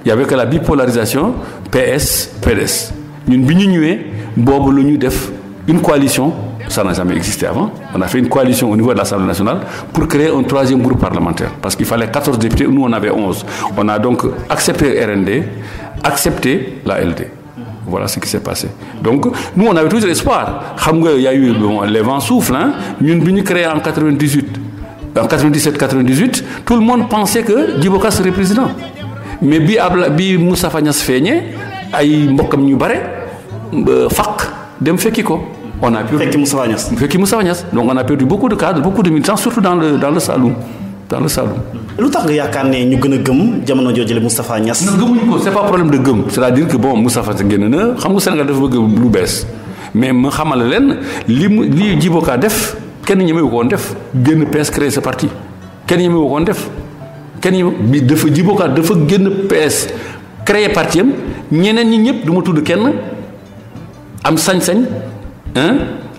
il y avait que la bipolarisation PS PDS ñun bi ñu ñëwee boobu la ñu def une coalition ça n'a jamais existé avant on a fait une coalition au niveau de l'Assemblée nationale pour créer un 3e groupe parlementaire parce qu'il fallait 14 députés nous on avait 11 on a donc accepté RND accepté la LD Voilà ce qui s'est passé. Donc, nous, on avait toujours espoir. Il y a eu les vents soufflent. Nous avons créé en 97-98, tout le monde pensait que Djibo Ka serait président. Mais bi Moustapha Niasse feeñee ay mbokkam ñu bare faq dem fekki ko. On a perdu Moustapha Niasse. Donc on a perdu beaucoup de cadres, beaucoup de militants, surtout dans le Saloum. lu tax nga yaakaar ne ñu gën a gëm jamono jooju Moustapha Niasse. non gëmuñu ko c'est pas problème de gëm c'est-à-dire que bon Moustapha Niasse génn na xam nga Sénégal dafa bëgg lu bees mais ma xamal leen li Djibo Ka def kenn ñemewu ko woon def génn PS créer sa parti kenn ñemewu ko woon def bi dafa Djibo Ka dafa génn PS créer parti am ñeneen ñi ñëpp du ma tudd kenn am sañ-sañ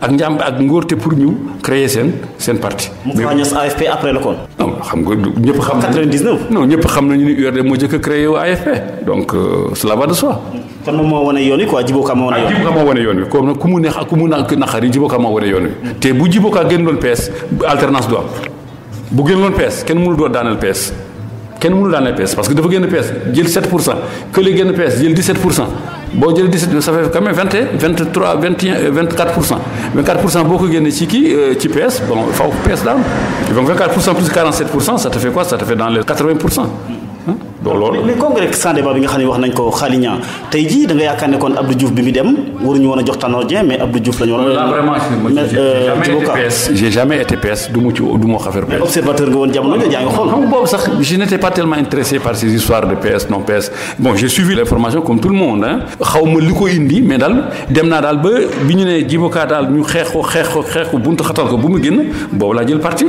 ak njàmb ak ngóorte pour ñu créer seen parti. Moustapha Niasse AFP après la kon. non xam nga ñëpp xam. 99. non ñëpp xam nañu ni URD moo jëkk a créé wu AFP donc cela va de soi. kon moom moo wane yoon wi quoi Djibo Ka moo wane yoon wi. Djibo Ka moo wane yoon wi comme nag ku mu neex ak ku mu naqari Djibo Ka moo wane yoon wi. te bu Djibo Ka génnoon PS alternance du am bu génnoon PS kenn mënul doon daaneel PS. kenn mënul daaneel PS parce que dafa génn PS jël 7% que li génn PS jël 17%. boo jëlee 17 ça fait quand même 21 23 21 24%. 24% boo ko génnee ci ci PS bon faw PS daal donc 24% plus 47% ça te fait quoi ça te fait dans les 80%. donc loolu. mais congrès sans débat bi nga xam ne wax nañ ko Khaly Niang tey jii da nga yaakaar ne kon Abdou Diouf bi mu dem waruñu woon a jox Tanor Dieng mais Abdou Diouf la ñu war a. là vraiment j'ai jamais été PS du ma wax affaire PS. mais observateur nga woon jamono jooju yaa ngi xool. xam nga boobu sax je n'étais pas tellement intéressé par ces histoires de PS non PS bon j'ai suivi l'information comme tout le monde xaw ma li ko indi mais daal dem naa daal ba bi ñu ne Djibo Ka daal ñu xeex ko buntu xatal ko bu mu génn boobu laa jël parti.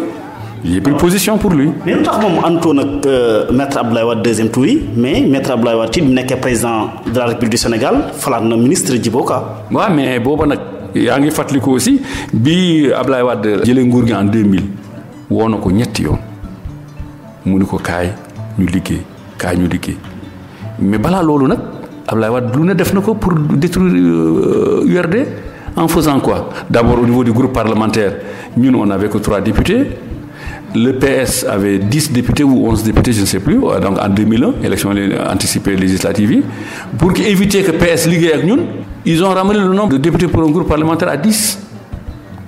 J'ai pris position pour lui. mais lu tax moom àndoon ak maître Abdoulaye Wade deuxième tour yi mais maître Abdoulaye Wade bu nekkee président de la République du Sénégal falaat na ministre Djibo Ka. waaw mais booba nag yaa ngi fàttaliku aussi bi Abdoulaye Wade jëlee nguur gi en 2000 woo na ko ñetti yoon mu ni ko kaay ñu liggéey mais balaa loolu nag Abdoulaye Wade lu ne def na ko pour détruire URD en faisant quoi d'abord au niveau du groupe parlementaire ñun on n'avait que 3 députés. Le PS avait 10 députés ou 11 députés, je ne sais plus, donc en 2001, élection anticipée législative. Pour éviter que PS ligue avec nous, ils ont ramené le nombre de députés pour un groupe parlementaire à 10.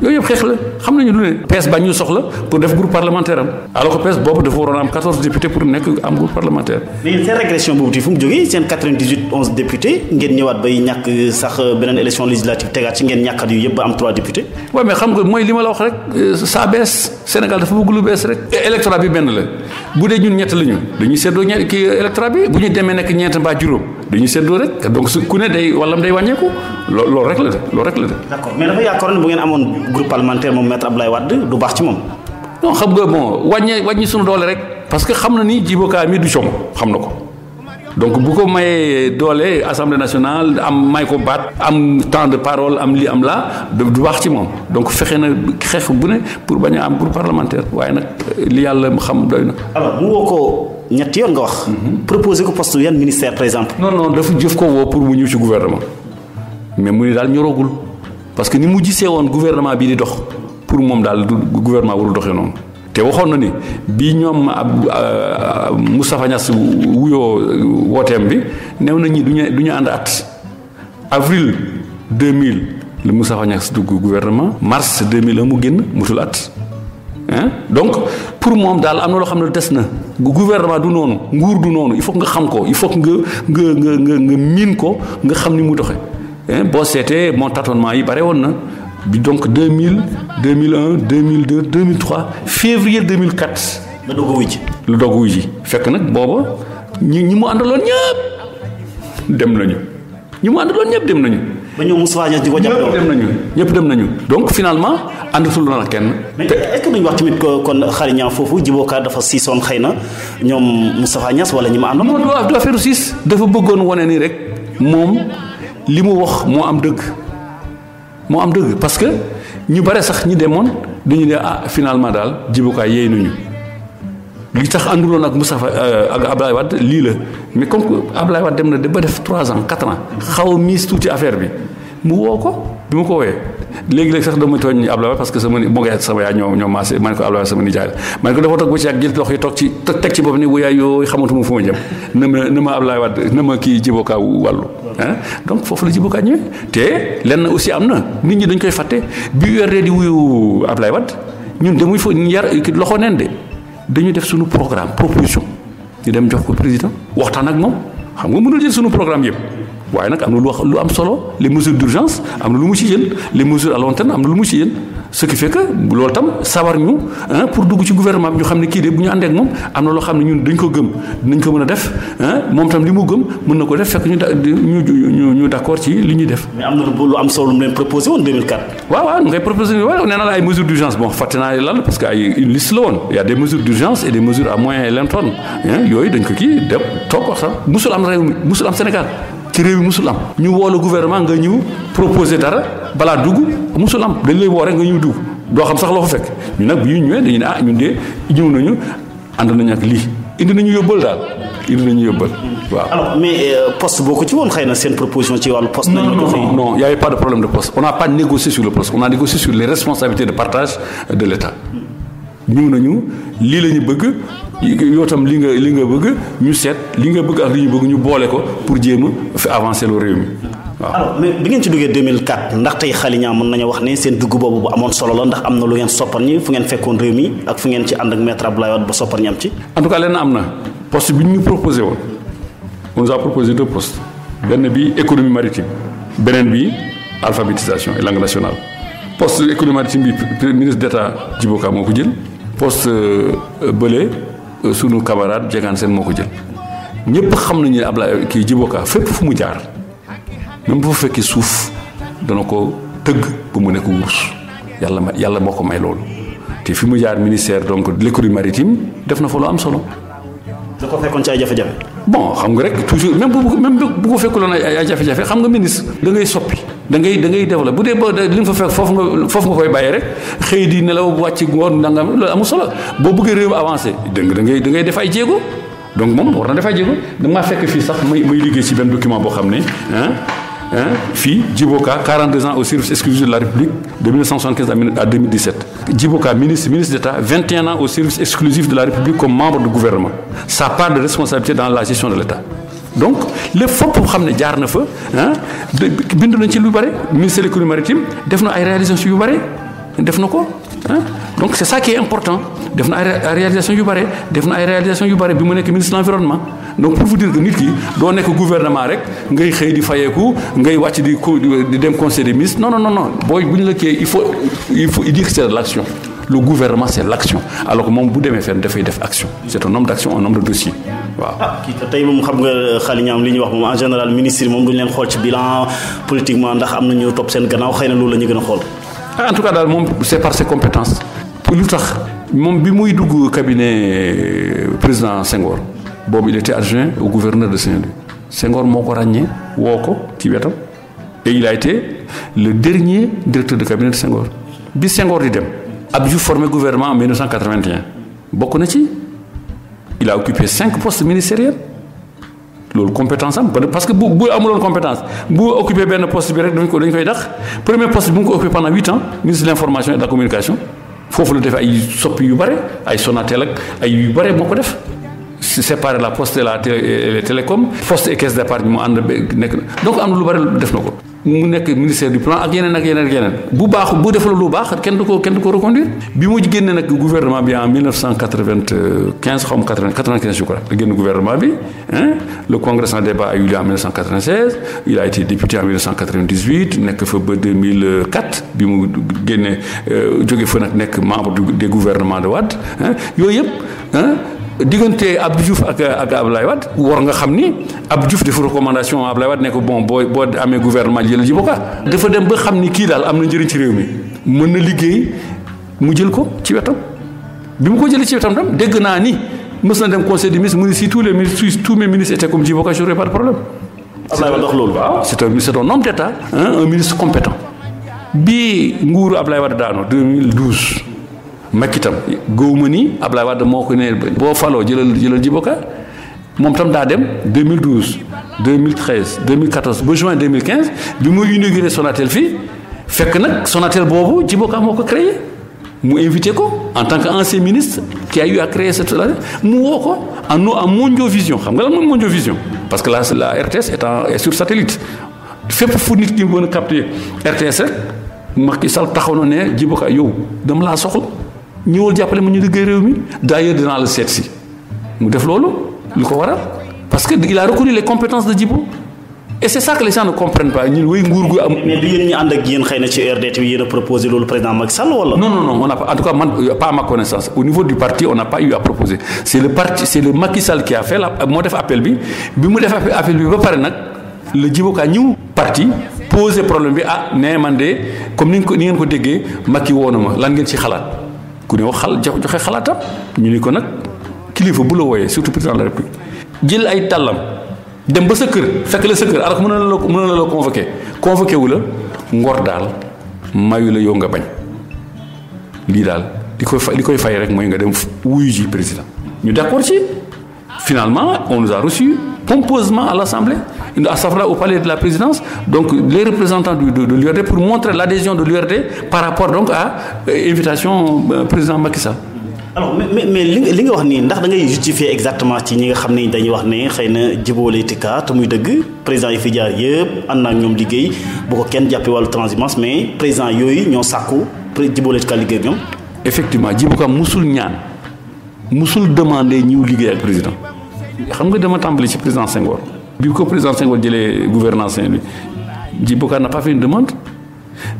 yooyu yëpp xeex la xam nañu lu ne PS ba ñu soxla pour def groupe parlementaire am alors que PS boobu dafa waroon am 14 députés pour nekk am groupe parlementaire. mais seen régression boobu ti fu mu jógee seen 98 11 députés ngeen ñëwaat bay ñàkk sax beneen élection législative tegaat ci ngeen ñàkkat yu yëpp ba am 3 députés. waaw mais xam nga mooy li ma la wax rek saa bees Sénégal dafa bëgg lu bees rek. électorat bi benn la bu dee ñun ñett la ñu dañuy seddoo kii électorat bi bu ñu demee nekk ñeent mbaa juróom dañuy seddoo rek donc su ku ne day wallam day wàññeeku loolu rek la de. d'accord mais dafa yaakaar ne bu ngeen amoon groupe parlementaire moom maître Abdoulaye Wade du baax ci moom. non xam nga bon wàññi suñu doole rek parce que xam na ni Djibo Ka mi du coomo xam na ko donc bu ko mayee doole assemblée nationale am may ko baat am temps de parole am lii am laa du baax ci moom donc fexe na xeex bu ne pour bañ a am groupe parlementaire waaye nag li yàlla xam doy na. alors mu woo ko ñetti yoon nga wax. proposé ko poste yan ministère par exemple. non dafa jëf ko woo pour mu ñëw ci gouvernement mais mu ni daal ñorogul parce que ni mu gisee woon gouvernement bii di dox pour moom daal du gouvernement warul doxee noonu te waxoon na ni bii ñoom Moustapha Niasse wuyoo wooteem bi néew na ñi du ñu ànd at avril 2000 le Moustapha Niasse dugg gouvernement mars 2001 mu génn mutul at donc pour moom daal am na loo xam ne des na gouvernement du noonu nguur du noonu il faut que nga xam ko il faut que nga miin ko nga xam ni mu doxe boo seetee mon tâtonnement yi bare woon na bi donc 2000 2001 2002 2003 février 2004. la doog a wuy ji fekk nag booba ñi mu àndaloon ñëpp dem nañu. ba ñoom Moustapha Niasse di ko jàppale ñëpp dem nañu donc finalement àndatul na ak kenn. mais est-ce que duñu wax tamit kon Khaly Niang foofu Djibo Ka dafa siisoon xëy na ñoom Moustapha Niasse wala ñi ma àndoon. non du affaire siis dafa bëggoon wane ni rek moom li mu wax moo am dëgg parce que ñu bare sax ñi demoon dañu ne finalement daal Djibo Ka yeey nañu li tax ànduloon ak Moustapha ak Abdoulaye Wade lii la mais comme que Abdoulaye Wade dem na ba def 3 ans 4 ans xaw a miis tuuti affaire bi mu woo ko bi mu ko wooyee léegi-léegi sax dama tooñ Ablaye parce que sama yaay ñoo maasé ma ne ko Ablaye sama nijaay la ma ne ko dafa toog ba ci ak jël loxo yi toog ci teg ci bopp ni bu yaay yoo xamatuma fu ma jëm na ma Ablaye Wade na ma kii Djibo Ka wàllu donc foofu la Djibo Ka ñëwee te lenn aussi am na nit ñi dañ koy fàtte bi URD di wuyu Ablaye Wade ñun demuy fa yar loxo neen de dañu def suñu programme proposition ñu dem jox ko président waxtaan ak moom xam nga mënul jël suñu programme yëpp waaye nag am na lu am solo les mesures d'urgence am na lu mu ci jël les mesures à long terme am na lu mu ci jël ce qui fait que loolu tam sawar ñu pour dugg ci gouvernement bi ñu xam ne kii de bu ñu àndee ak moom am na loo xam ne ñun dañ ko gëm dinañ ko mën a def moom tam li mu gëm mën na ko def fekk ñu d'accord ci li ñuy def. mais am na lu am solo lu mu leen proposé woon 2004. waaw ngay proposé waaw nee na la ay mesures d'urgence bon fàtte naa lan parce que ay une liste la woon il y a des mesures d'urgence et des mesures à moyen et long terme yooyu dañ ko kii dem toog ko sax musul am réew mi musul am Sénégal. ci réew mi musul am ñu woo la gouvernement nga ñëw proposer dara balaa dugg musul am dañ lay woo rek nga ñëw dugg doo xam sax loo fa fekk ñu nag bu ñu ñëwee dañu ne ñun de ñëw nañu ànd nañu ak lii indi nañu yóbbal daal waaw. alors mais poste boo ko ci woon xëy na seen proposition ci wàllu poste. non il y avait pas de problème de poste on n'a pas négocié sur le poste on a négocié sur les responsabilités de partage de l'État ñëw nañu lii la ñu bëgg. yow tam li nga bëgg ñu seet li nga bëgg ak li ñu bëgg ñu boole ko pour jéem a fi avancer lu réew mi waaw. alors mais bi ngeen ci duggee 2004 ndax tey Khaly Niang mën nañu wax ne seen dugg boobu bu amoon solo la ndax am na lu ngeen soppar ñi fu ngeen fekkoon réew mi ak fu ngeen ci ànd ak maître Abdoulaye Wade ba soppar ñi am ci. en tout cas lenn am na poste bi ñu proposé woon on nous a proposé 2 postes benn bi économie maritime beneen bi alphabétisation et langue nationale poste économie maritime bi ministre d'État Djibo Ka moo ko jël poste bële. sunu camarade Jegaan Sène moo ko jël ñëpp xam nañu ne Ablaye kii Djibo Ka fépp fu mu jaar même bu fa fekkee suuf dana ko tëgg ba mu nekk wurus yàlla moo ko may loolu te fi mu jaar ministère donc de l'économie maritime def na fa lu am solo. da ko fekkoon ci ay jafe-jafe. bon xam nga rek toujours même bu ko fekkuloon ay jafe-jafe xam nga ministre da ngay soppi da ngay développer bu dee ba li nga fa fekk foofu nga koy bàyyi rek xëy di nelaw wàcc ngoon nangam loolu amul solo boo bëggee réew avancé da ngay def ay jéego donc moom war na def ay jéego damaa fekk fii sax may liggéey ci benn document boo xam ne fii Djibo Ka 42 ans au service exclusif de la République de 1975 à 2017 Djibo Ka ministre d'État 21 ans au service exclusif de la République comme membre du gouvernement sa part de responsabilité dans la gestion de l'État donc lépp fopp xam ne jaar na fa bind nañ ci lu bare ministère de l'économie maritime def na ay réalisations yu bare def na ko donc c'est ça qui est important def na ay réalisations yu bare bi mu nekk ministre de l'environnement donc pour vous dire que nit ki doo nekk gouvernement rek ngay xëy di fayeeku ngay wàcc di dem conseil des ministres non booy bu ñu la kii il faut dire que c'est de l'action le gouvernement c'est l'action alors que moom bu demee fenn dafay def action c'est un homme d'action un homme de dossier waaw. kii tey moom xam nga Khaly Niang li ñuy wax moom en général ministre yi moom duñu leen xool ci bilan politiquement ndax am na ñu topp seen gannaaw xëy na loolu la ñu gën a xool. en tout cas daal moom c'est par ses compétences pour lu tax moom bi muy dugg cabinet président Senghor boobu il était adjoint au gouverneur de Saint-Louis Senghor moo ko ràññee woo ko ci wetam et il a été le dernier directeur de cabinet de Senghor bi Senghor di dem Abdou Diouf formé gouvernement en 1981 bokk na ci il a occupé 5 postes ministériels loolu compétence am parce que bu amuloon compétence bu occupé benn poste bi rek dañ koy dàq premier poste bi mu ngi ko occupé pendant 8 ans ministre de l'information et de la communication foofu la def ay soppi yu bare ay Sonatel ak ay yu bare moo ko def séparer la poste et les télécoms poste et caisse d'épargne mu ànd nekk donc am na lu bare def na ko mu nekk ministère du plan ak yeneen bu defal lu baax kenn du ko reconduire bi mu génne nag gouvernement bi en 1995 xaw ma 95 je crois la génn gouvernement bi le congrès sans débat a eu lieu en 1996 il a été député en 1998 nekk fa ba 2004 bi mu génne jóge fa nag nekk membre des gouvernements de Wade yooyu yëpp diggante Abdou Diouf ak Abdoulaye Wade war nga xam ni Abdou Diouf dafa recommandation Abdoulaye Wade ne ko bon boo amee gouvernement jël Djibo Ka dafa dem ba xam ni kii daal am na njëriñ ci réew mi mën na liggéey mu jël ko ci wetam bi mu ko jëlee ci wetam tam dégg naa ni mës na dem conseil des ministres mu ne si tous mes ministres étaient comme Djibo Ka j'aurais pas de problème. Abdoulaye Wade wax loolu waaw. c'est un homme d'État un ministre compétent bi nguuru Abdoulaye Wade daano 2012. Macky tam góob ni Abdoulaye Wade moo ko ne boo faloo jëlal Djibo Ka moom tam daa dem 2012 2013 2014 ba juin 2015 bi muy inauguré Sonatel fii fekk nag Sonatel boobu Djibo Ka moo ko créé mu invité ko en tant qu'ancien ministre qui a eu à créer cette mu woo ko en mondiovision xam nga lan mooy mondiovision parce que la RTS est sur satellite fépp fu nit ki mën a capter RTS rek Macky Sall taxaw na ne Djibo Ka yow dama laa soxla ñëwal jàppale ma ñu liggéey réew mi d'ailleurs dinaa la seet si mu def loolu lu ko waral parce que il a reconnu les compétences de Djibo et c'est ça que les gens ne comprennent pas ñun way nguur gu am. mais du yéen ñi ànd ak yéen xëy na ci RDT bi yéen a proposé loolu président Macky Sall wala. non on n'a pas en tout cas man pas à ma connaissance au niveau du parti on n'a pas eu à proposer c'est le Macky Sall qui a fait moo def appel bi mu def appel bi ba pare nag le Djibo Ka ñëw parti poser problème bi nee man de comme ni ngeen ko déggee Macky woo na ma lan ngeen ci xalaat ku ne wax joxe xalaatam ñu ni ko nag kilifa bu la wooyee surtout président de la République jël ay tàllam dem ba sa kër fekk la sa kër alors que mën na la convoqué wu la ngor daal mayu la yow nga bañ lii daal li koy fay rek mooy nga dem wuyu ji président ñu d'accord ci finalement on nous a reçus pompeusement à l'Assemblée à savoir au palais de la présidence donc les représentants de l'URD pour montrer l'adhésion de l'URD par rapport donc à invitation président Macky Sall. alors mais li nga wax nii ndax da ngay justifier exactement ci ñi nga xam ne dañuy wax ne xëy na Djibo Ka te muy dëgg président yi fi jaar yëpp ànd naa ak ñoom liggéey bu ko kenn jàppee wàllu transhumance mais président yooyu ñoo sàkku Djibo Ka liggéey ak ñoom. effectivement Djibo Ka musul ñaan musul demander ñiw liggéey ak président xam nga dama tàmbali ci président Senghor bi ko président Senghor jëlee gouvernance bi Djibo Ka n'a pas fait une demande.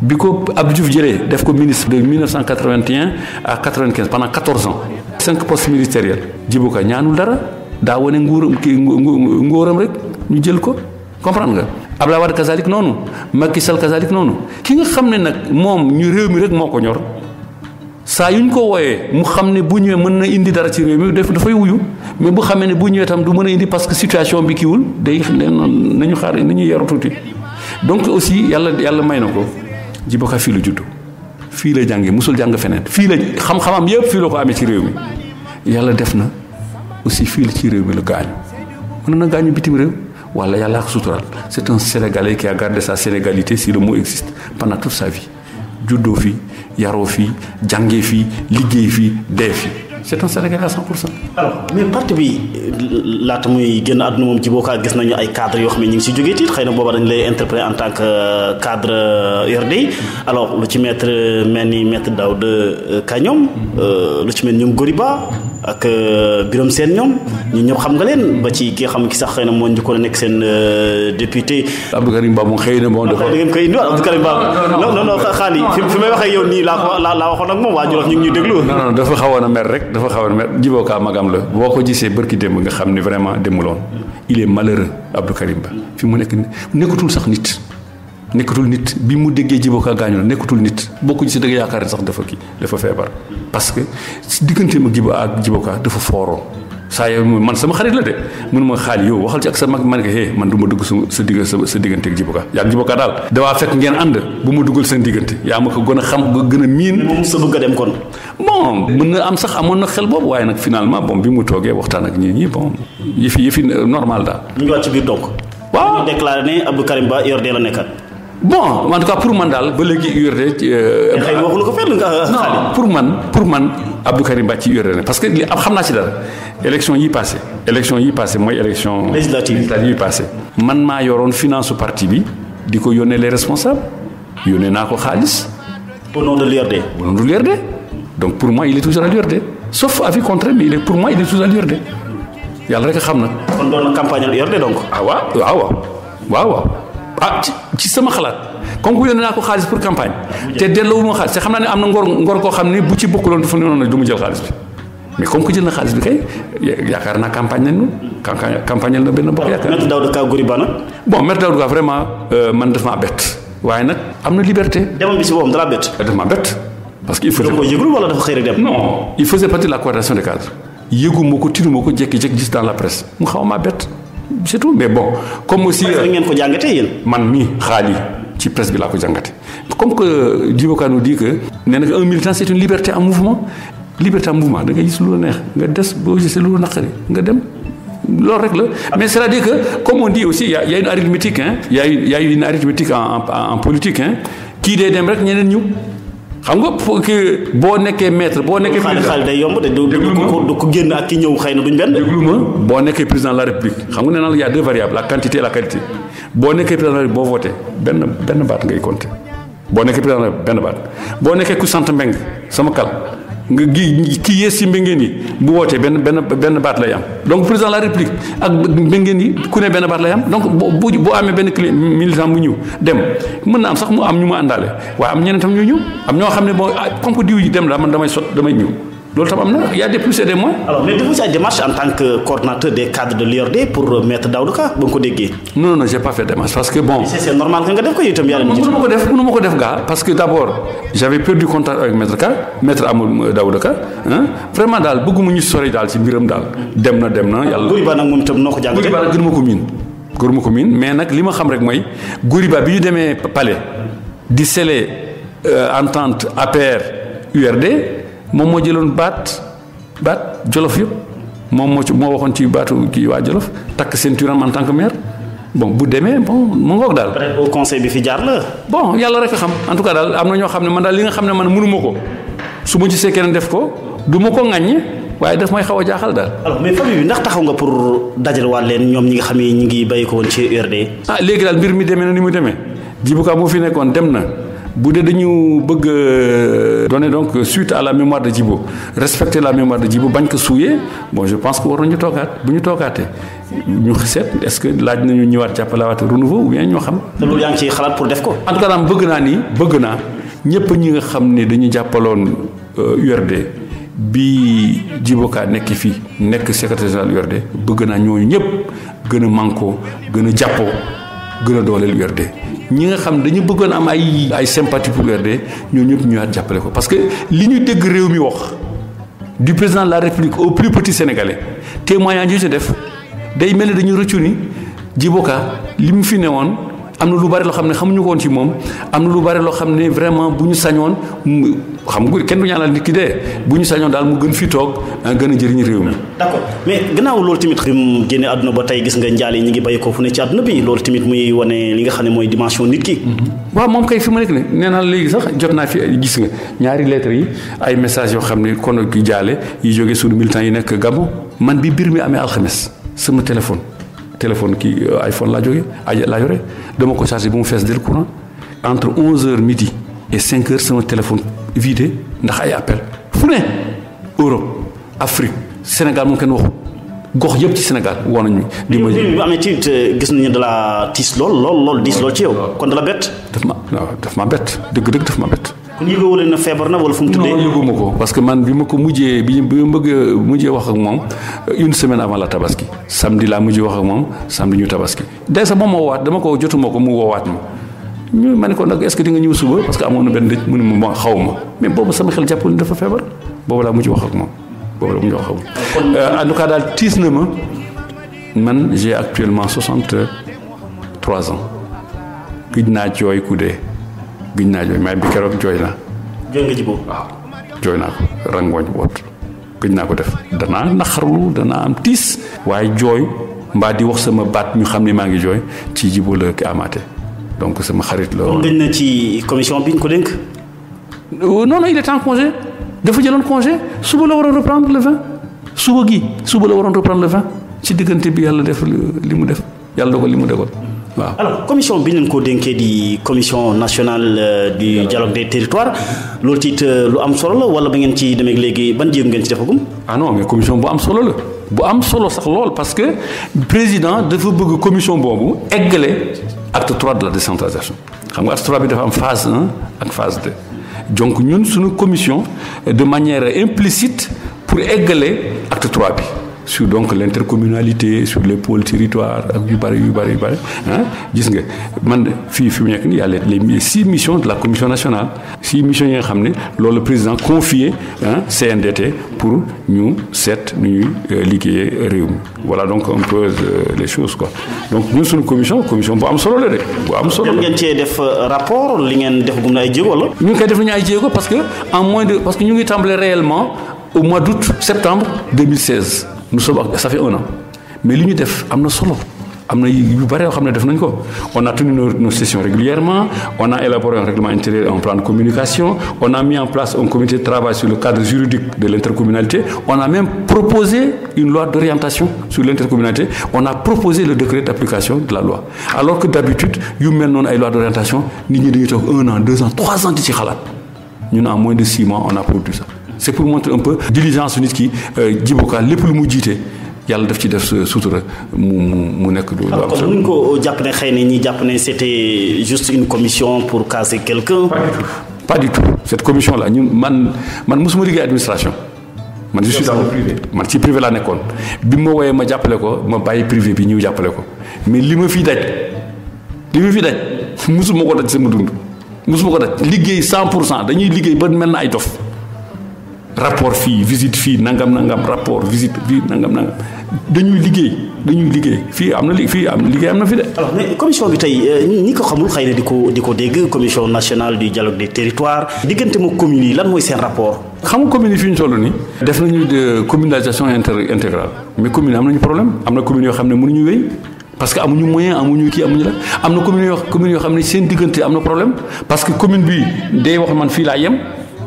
bi ko Abdou Diouf jëlee def ko ministre de 1981 à 95 pendant 14 ans 5 postes ministériels Djibo Ka ñaanul dara daa wane nguuram rek ñu jël ko comprendre nga Abdoulaye Wade kazalik noonu Macky Sall kazalik noonu ki nga xam ne nag moom ñu réew mi rek moo ko ñor saa yu ñu ko wooyee mu xam ne bu ñëwee mën na indi dara ci réew mi dafay wuyu mais bu xamee ne bu ñëwee tam du mën a indi parce que situation bi kiiwul day nañu xaar nañu yaru tuuti donc aussi yàlla may na ko Djibo Ka fii la judd fii la jàngee musul jàng feneen fii la xam-xamam yëpp fii la ko amee ci réew mi yàlla def na aussi fii la ci réew mi la gaañu mën na gaañu bitim réew wala yàlla ak sutural c'est un Sénégalais qui a gardé sa sénégalité si le mot existe pendant toute sa vie juddoo fii yaroo fii jàngee fii liggéey fii dee fii c'est un Sénégalais à 100%. alors mais parti bi laata muy génn àdduna moom Djibo Ka gis nañu ay cadres yoo xam ne ñu ngi si jógee tiit xëy na booba dañ lay interpréter en tant que cadre URD alors lu ci mel ni maître Daouda Ka ñoom lu ci mel ñoom Gory Ba ak Birame Sène ñoom ñun ñëpp xam nga leen ba ci ki nga xam ki sax xëy na moo njëkkoon a nekk seen député. Abdou Karim Ba moom xëy na moom dafa. da ngeen koy indiwaat Abdou Karim Ba non Khaly fi may waxee yow nii laa waxoon ak moom waa Jolof ñu ngi ñuy déglu. non dafa xawoon a mer rek dafa xawoon a mer Djibo Ka magam la boo ko gisee bërki démb nga xam ne vraiment demuloon il est malheureux Abdou Karim Ba fi mu nekkatul sax nit. nekkatul nit bi mu déggee Djibo Ka gaañu la nekkatul nit boo ko gisee da nga yaakaar ne sax dafa feebar parce que si digganteem ak Djibo Ka dafa fooroon saa yow man sama xarit la de mun ma Khaly yow waxal ci ak sa mag man ko man du ma dugg sa diggante ak Djibo Ka yaa ak Djibo Ka daal dawaa fekk ngeen ànd bu ma duggal seen diggante yaa ma ko gën a xam nga gën a miin. moom sa bëgg a dem kon. bon mën na am sax amoon na xel boobu waaye nag finalement bon bi mu toogee waxtaan ak ñi bon yëfi normal daal. ñu ngi waat ci biir donc. waaw ñu déclaré ne Abdou Karim Ba URD la nekkat. bon en tout cas pour man daal ba léegi URD. xëy na waxu la ko fenn nga. non pour man Abdou Karim Ba ci URD parce que li xam naa ci dara élection yi passé mooy élection législative yi passé man maa yoroon finance su parti bi di ko yónnee les responsables yónnee naa ko xaalis. au nom de l'URD. au nom de l'URD donc pour moi il est toujours à l'URD sauf avis contraire mais pour moi il est toujours à l'URD yàlla rek a xam nag. kon doon na campagne à l'URD donc. ah waaw. ah ci sama xalaat comme que yónnee naa ko xaalis pour campagne te delloo ma xaalis te xam naa ne am na ngor koo xam ne bu ci bokkuloon dafa ne du mu jël xaalis bi mais comme que jël na xaalis bi kay yaakaar naa campagne nañ na benn bokk yaakaar. Maître Daouda Ka Gory Ba nag. bon Maître Daouda Ka vraiment man daf maa bett waaye nag am na liberté. demal bi si boobu dara bett. daf maa bett parce que il faut. da ko yëgul wala dafa xëy rek dem. non il faisait partie de la coordination des cadres yëgu ma ko tinu ma ko jékki-jékki gis dans la presse mu xaw maa bett. c'est tout mais bon comme aussi. ngeen ko jàngatee yéen. man mii Khaly ci presse bi laa ko jàngate comme que Djibo Ka nous dit que nee na un militant c'est une liberté en mouvement da ngay gis lu la neex nga des boo gisee lu la naqari nga dem loolu rek la mais c'est-à-dire que comme on dit aussi il y a une arithmétique il y a une arithmétique en politique kii day dem rek ñeneen ñëw xam nga boo nekkee maître boo nekkee. xaalis day yomb de du ko génn ak ki ñëw xëy na duñ benn. déglu ma boo nekkee président de la république xam nga nee naa la y a deux variables la quantité et la qualité boo nekkee président de la république boo voté benn baat ngay compter boo nekkee président de la république benn baat boo nekkee ku sant Mbeng sama kal nga kii yées ci mbéngeen yi bu wootee benn baat lay am donc président de la république ak mbéngeen yi ku ne benn baat lay am donc bu amee benn militant bu ñëw dem mën na am sax mu am ñu mu àndaale waaye am ñeneen tam ñu ñëw am ñoo xam ne bon comme que diw yi dem la man damay ñëw loolu tam am na y a des plus et des moins. alors mais defu si ay démarche en tant que coordonnateur des cadres de l'URD pour Me Daouda Ka ba nga ko déggee. non j'ai pas fait démarche parce que bon. c'est normal que nga def ko itam yàlla. mënuma ko def gaa parce que d'abord j'avais perdu contact avec maître Amadou Daouda Ka vraiment daal bëgguma ñu sori daal ci mbiram daal dem na yàlla. Gory Ba nag moom itam noo ko jàngatee. Gory Ba nag gënuma ko miin mais nag li ma xam rek mooy Gory Ba bi ñu demee palais di sceller entente APR URD. moom moo jëloon baat jolof yëpp moo waxoon ci baatu kii waa jolof takk ceinture en tant que maire bon bu demee bon mu ngoog daal. peut-être au conseil bi fi jaar la. bon yàlla rek a xam en tout cas daal am na ñoo xam ne man daal li nga xam ne man mënuma ko su ma gisee keneen def ko du ma ko ŋaññi waaye daf may xaw a jaaxal daal. alors mais famille bi ndax taxaw nga pour dajalewaat leen ñoom ñi nga xam ne ñi ngi bàyyi ko woon ci URD. léegi daal mbir mi demee na ni mu demee Djibo Ka moo fi nekkoon dem na. bu dee dañu bëgg donner donc suite à la mémoire de Djibo respecter la mémoire de Djibo bañ ko suuyee bon je pense que war nañu toogaat bu ñu toogaatee ñu seet est-ce que laaj nañu ñëwaat jàppalewaat renouveau ou bien ñoo xam. te loolu yaa ngi ciy xalaat pour def ko. en tout cas daal bëgg naa ñëpp ñi nga xam ne dañu jàppaloon URD bi Djibo Ka nekk fii nekk secrétaire général URD bëgg naa ñooñu ñëpp gën a mànkoo gën a jàppoo gën a dooleel URD. ñi nga xam dañu bëggoon am ay sympathie pour URD ñoo ñëpp ñëwaat jàppale ko parce que li ñu dégg réew mi wax du président de la République au plus petit sénégalais témoignage yi ci def day mel ni dañu rëccu ni Djibo Ka li mu fi ne woon am na lu bari loo xam ne xamuñu ko woon ci moom am na lu bari loo xam ne vraiment bu ñu sañoon xam nga kenn du ñaanal nit ki dee bu ñu sañoon daal mu gën fi toog gën a jëriñ réew mi. d'accord mais gannaaw loolu tamit bi mu génnee àdduna ba tey gis nga njaal yi ñi ngi bàyyi ko fu ne ci àdduna bi loolu tamit muy wane li nga xam ne mooy dimension nit ki. waaw moom kay fi ma nekk ne nee naa léegi sax jot naa fi gis nga ñaari lettres yi ay messages yoo xam ne kon ki jaale yi jógee suñu militants yi nekk Gabon man bi mbir mi amee alxames sama téléphone kii iPhone laa yore dama ko chargé bu mu fees del courant entre 11h midi et 5h sama téléphone vidé ndax ay appel fu ne Europe Afrique Sénégal moom kenn waxu gox yëpp ci Sénégal woo nañu. di ma bi amee ci gis nañu de la tiis lool diis lool ci yow kon da la bett. daf ma bett dëgg daf ma bett. kon yëgoo leen na feebar na wala fu mu tuddee. non yëguma ko parce que man bi ma mujjee wax ak moom une semaine avant la tabaski samedi laa mujjee wax ak moom samedi ñu tabaski day sax moom moo woowaat dama ko jotuma ko mu woowaat ma ne ko nag est-ce que di nga ñëw suba parce que amoon na benn dëj mu ne ma xaw ma mais boobu sama xel jàppul ni dafa feebar boobu laa mujjee wax ak moom en tout cas daal tiis na ma man j'ai actuellement 63 ans gëj naa jooy ku dee may bi keroog jooy naa. jooy nga Djibo. waaw jooy naa ko rangooñ boot gëj naa ko def danaa naqarlu danaa am tiis waaye jooy mbaa di wax sama baat ñu xam ne maa ngi jooy ci Djibo la ki amaate donc sama xarit la. kon gëj na ci commission bi ñu ko dénk. non il est en congé dafa jëloon congé suba la waroon reprendre le 20 suba la waroon reprendre le 20 ci diggante bi yàlla def li mu def yàlla dogal li mu dogal. waaw alors commission bi ñu ko dénkee di commission nationale du dialogue des territoires loolu ci it lu am solo la wala ba ngeen ci demee léegi ban jéego ngeen ci defagum. non mais commission bu am solo la bu am solo sax lool parce que président dafa bëgg commission boobu eggale acte 3 de la décentralisation xam nga acte 3 bi dafa am phase 1 ak phase 2 donc ñun suñu commission de manière implicite pour eggale acte 3 bi. sur donc l'intercommunalité sur les pôles territoires ak yu bari gis nga man fii fi mu nekk nii y a les 6 missions de la Commission nationale 6 missions yi nga xam ne loolu le président confié CNDT pour ñu seet nu ñuy liggéeyee réew mi voilà donc un peu les choses quoi donc ñun suñu commission bu am solo la de bu am solo la. ngeen cee def rapport li ngeen def gum na ay jéego wala. ñu ngi koy def nañu ay jéego parce que ñu ngi tàmbale réellement au mois d'août septembre 2016. nous sommes ça fait 1 an mais li ñu def am na solo am na yu bëri yoo xam ne def nañ ko. On a tenu nos sessions régulièrement, on a élaboré un règlement intérieur et un plan de communication, on a mis en place un comité de travail sur le cadre juridique de l'intercommunalité, on a même proposé une loi d'orientation sur l'intercommunalité, on a proposé le décret d'application de la loi. Alors que d'habitude yu mel noonu ay loi d'orientation nit ñi dañuy toog 1 an 2 ans 3 ans di ci xalaat ñun en moins de 6 mois on a produit ça. C'est pour montrer un peu diligence nit ki Djibo Ka lépp lu mu jiite yàlla daf ci def sutura mu nekk lu am solo. kon ko jàpp ne xëy na ñi jàpp ne c'était juste une commission pour caser quelqu'un. Pas du tout cette commission là ñun man mosuma liggéey administration. man je suis dans le privé man ci privé laa nekkoon bi ma wooyee ma jàppale ko ma bàyyi privé bi ñëw jàppale ko mais li ma fi daj mosuma ko daj sama dund mosuma ko daj liggéey 100% dañuy liggéey ba mel na ay dof. rapport fii visite fii nangam rapport visite fii nangam dañuy liggéey fii am na liggéey am na fi de. alors mais commission bi tey ñi ko xamul xëy na di ko dégg Commission Nationale du Dialogue des Territoires diggante ma communes yi lan mooy seen rapport. xam nga communes yi fi ñu toll nii. def nañu de communalisation intégrale mais communes am nañu problème am na communes yoo xam ne mënuñu wéy parce que amuñu moyen amuñu la am na communes yoo xam ne seen diggante am na problème parce que commune bi day wax man fii laa yem.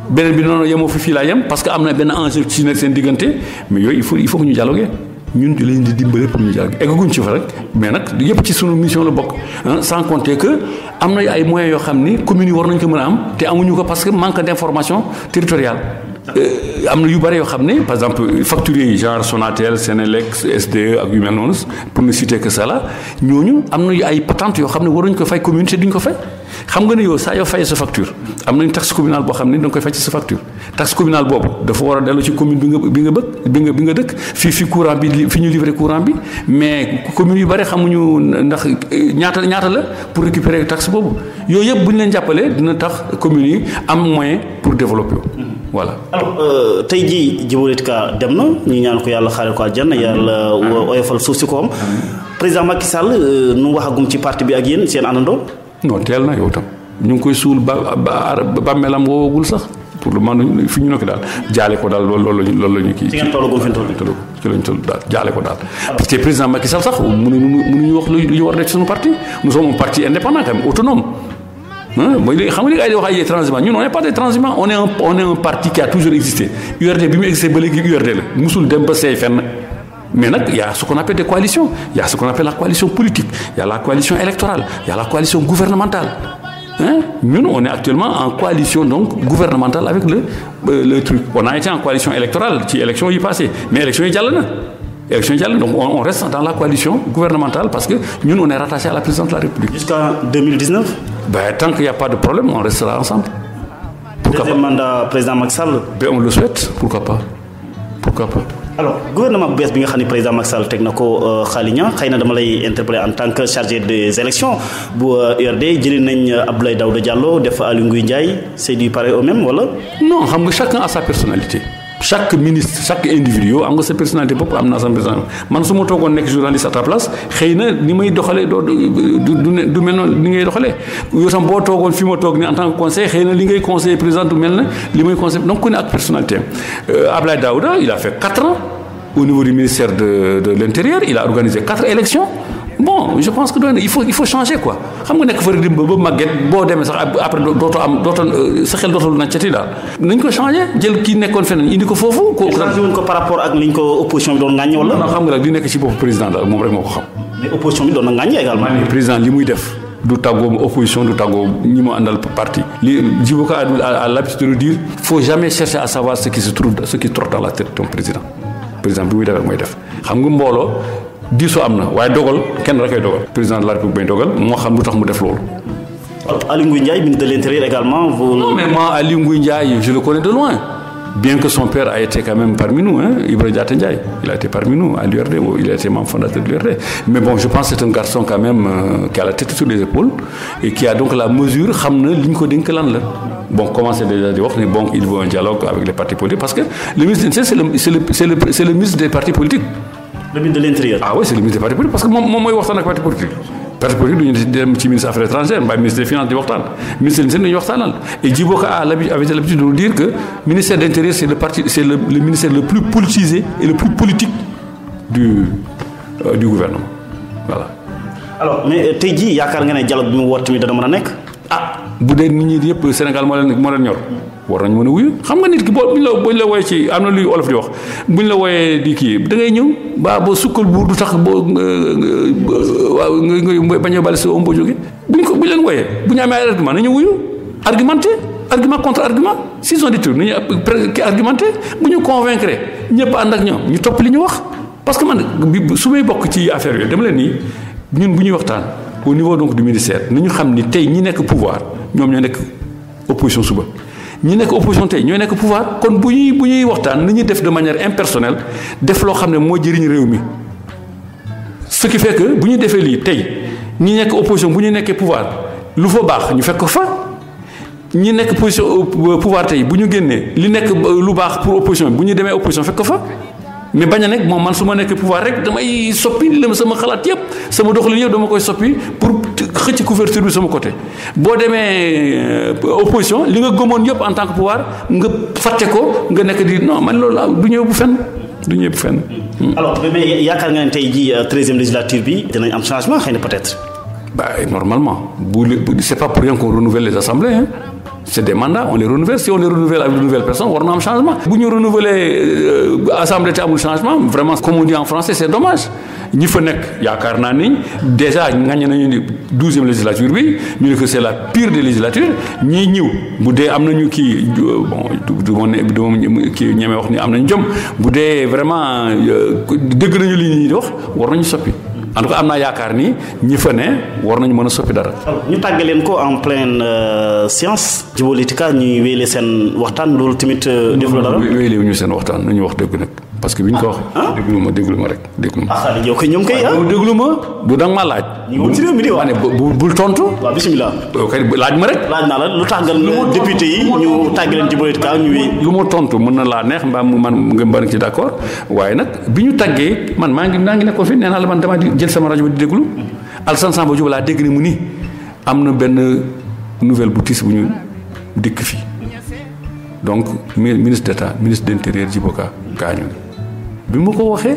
beneen bi noonu yemoo fii laa yem parce que am na benn enjeu ci nekk seen diggante mais yooyu il faut que ñu dialoguer ñun di leen di dimbale pour ñu dialoguer eggaguñ ci fa rek mais nag yëpp ci sunu mission la bokk sans compter que am na ay moyens yoo xam ni communes yi war nañ ko mën a am te amuñu ko parce que manque d'information territoriale. am na yu bëri yoo xam ne par exemple facturiers yi genre Sonatel Senelec SDE ak yu mel noonu pour ne citer que ça là ñooñu am na ay patentes yoo xam ne waruñu ko fay commune te duñ ko fay. xam nga ne yow saa yoo fayee sa facture am nañ taxe communale boo xam ne da nga koy fay ci sa facture taxe communale boobu dafa war a dellu ci commune bi nga dëkk fi courant bi fi ñu livré courant bi mais commune yu bari xamuñu ndax ñaata la pour récupérer taxe boobu yooyu yëpp bu ñu leen jàppalee dina tax communes yi am moyen pour développer voilà. alors tey jii Djibo Ka dem na ñu ñaan ko yàlla xaare ko àjjana yàlla oyofal suuf si koom président Macky Sall nu waxagum ci parti bi ak yéen seen àndandoo. non teel na yow tam ñu ngi koy suul ba melam woowagul sax pour le moment fi ñu nekk daal jaale ko daal loolu la ñu kii. ci ngeen tollagum fi ñu toll. ci lañ toll daal jaale ko daal. parce que président Macky Sall sax mënuñu wax lu ñu war a def ci suñu parti nous sommes un parti indépendant quand même autonome. mooy léegi xam nga léegi ay di wax ay transhumants ñun on n'est pas des transhumants on est un parti qui a toujours existé URD bi mu existé ba léegi URD la musul dem ba seey fenn. Mais il y a ce qu'on appelle des coalitions. Il y a ce qu'on appelle la coalition politique. Il y a la coalition électorale. Il y a la coalition gouvernementale. Nous, on est actuellement en coalition donc gouvernementale avec le truc. On a été en coalition électorale qui élection y passée. Mais élection y jalana. Donc on reste dans la coalition gouvernementale parce que nous, on est rattaché à la présidence de la République. Jusqu'en 2019 tant qu'il n'y a pas de problème, on restera ensemble. Deuxième mandat président Macky Sall. On le souhaite. Pourquoi pas. Alors gouvernement bu bees bi nga xam ne président Macky Sall teg na ko Khaly Niang xëy na dama lay interpeller en tant que chargé des élections bu URD jëlee nañ Abdou Daouda Diallo def Aly Ngouille Ndiaye c'est du pareil au même wala. non xam nga chacun a sa personnalité. chaque ministre chaque individu yow am nga sa personnalité bopp am naa sa personnalité man su ma toogoon nekk journaliste à ta place xëy na ni may doxalee du mel noonu ni ngay doxalee yow tam boo toogoon fi ma toog ni en tant que conseiller xëy na li ngay conseiller président du mel na li may conseiller donc ku ne ak personnalité Abdoulaye Daouda il a fait 4 ans au niveau du ministère de l'Intérieur il a organisé 4 élections bon je pense que il faut changer quoi xam nga nekk fa rek ba màgget boo demee sax après dootoo sa xel dootul naccati daal nañ ko changer jël kii nekkoon feneen indi ko foofu. changé wuñ ko par rapport ak liñ ko opposition bi doon ŋàññi wala. non xam nga nag li nekk ci bopp président daal moom rek moo ko xam. mais opposition bi doon na ŋàññi également. président li muy def du tàggoo opposition du tàggoo ñi mu àndal parti. li Djibo Ka a l'habitude de dire faut jamais chercher à savoir ce qui trotte dans la tête de ton président bi muy def mooy def xam nga mbooloo. diisoo am na waaye dogal kenn rek ay dogal président de la République bañ dogal moo xam lu tax mu def loolu. Aly Ngouille Ndiaye ministre de l'Intérieur également. Non mais moi Aly Ngouille Ndiaye je le connais de loin bien que son père a été quand même parmi nous Ibrahima Ndiaye il a été parmi nous à l'URD il a été membre fondateur de l'URD mais bon je pense que c'est un garçon quand même qui a la tête sur les épaules et qui a donc la mesure xam na li ñu ko dénk lan la. Bon, commencez déjà à dire que bon, il veut un dialogue avec les partis politiques parce que le ministre c'est le ministre des partis politiques. Le ministre de l'Intérieur. Ah oui, c'est le ministre des partis politiques parce que moi, je waxtaan ak parti politique. Parti politique du dem ci ministre des Affaires étrangères, mbaa ministre des Finances di waxtaan. Ministre de l'Intérieur dañuy waxtaanal. Et Djibo Ka avait l'habitude de nous dire que le ministère de l'Intérieur c'est le ministère le plus politisé et le plus politique du gouvernement. Voilà. alors mais tey jii yaakaar nga ne dialogue bi mu woote tamit dana mën a nekk. bu dee nit ñi yëpp Sénégal moo leen ñor war nañ mën a wuyu xam nga nit ki buñ la wooyee ci am na luy olof di wax buñ la wooyee di kii da ngay ñëw boo sukkal buur du tax nga bañ a bale sa ombo jóge buñ leen wooyee bu ñu amee ay argument nañu wuyu argumenté argument contre argument s'ils ont des trucs nañu argumenté bu ñu convaincre ñëpp ànd ak ñoom ñu topp li ñu wax parce que man su may bokk ci affaire yooyu dama leen nii ñun bu ñuy waxtaan au niveau donc du ministère nañu xam ni tey ñi nekk pouvoir ñoom ñoo nekk opposition suba ñi nekk opposition tey ñooy nekk pouvoir kon bu ñuy waxtaan nañuy def de manière impersonnelle def loo xam ne moo jëriñ réew mi ce qui fait que bu ñu defee lii tey ñi nekk opposition bu ñu nekkee pouvoir lu fa baax ñu fekk ko fa ñi nekk position pouvoir tey bu ñu génnee li nekk lu baax pour opposition bu ñu demee opposition fekk ko fa mais bañ a nekk moom man su ma nekkee pouvoir rek damay soppi sama xalaat yëpp sama doxalin yëpp dama koy soppi pour xëcc couverture bi sama côté boo demee opposition li nga gëmoon yëpp en tant que pouvoir nga fàtte ko nga nekk di non man loolu du ñëw bu fenn. alors mais yaakaar nga ne tey jii 13e législature bi dinañ am changement xëy na peut-être. Normalement c'est pas pour rien qu'on renouvelle les assemblées hein. C'est des mandats on les renouvelle si on les renouvelle avec de nouvelles personnes war na am changement bu ñu renouveler assemblée te amul changement vraiment comme on dit en français c'est dommage ñi fa nekk yaakaar naa ni déjà ngañ nañu ni 12e législature bi ñu ne que c'est la pire des législatures ñii ñëw bu dee am nañu kii du kii ñeme wax ni am nañu jom bu dee vraiment dégg nañu li ñuy wax war nañu soppi en tout cas am naa yaakaar ni ñi fa ne war nañu mën a soppi dara. ñu tàggaleen ko en pleine séance djolof ñuy wéyale seen waxtaan loolu tamit. def la dara wéyale wu ñu seen waxtaan nañu wax dëgg nag parce que bi ñu ko waxee. déglu ma rek. yow kay ñoom kay déglu ma bu danga ma laaj. ñu ngi ci réew mi di wax bul tontu. waaw bisimilah. laaj ma rek. laaj naa la lu tàggal député yi ñu tàggaleen djolof ñu wéy. lu ma tontu mën na laa neex mbaa man nga mën ci d'accord waaye nag bi ñu tàggee man maa ngi nekkoon fi nee naa la man dama di jël sama rajo bi di déglu Alassane Samba Diop laa dégg ni mu ni am na benn nouvelle bu tiis bu ñu dikk fii donc ministre d'État ministre d'Intérieur Djibo Ka gaañu bi mu ko waxee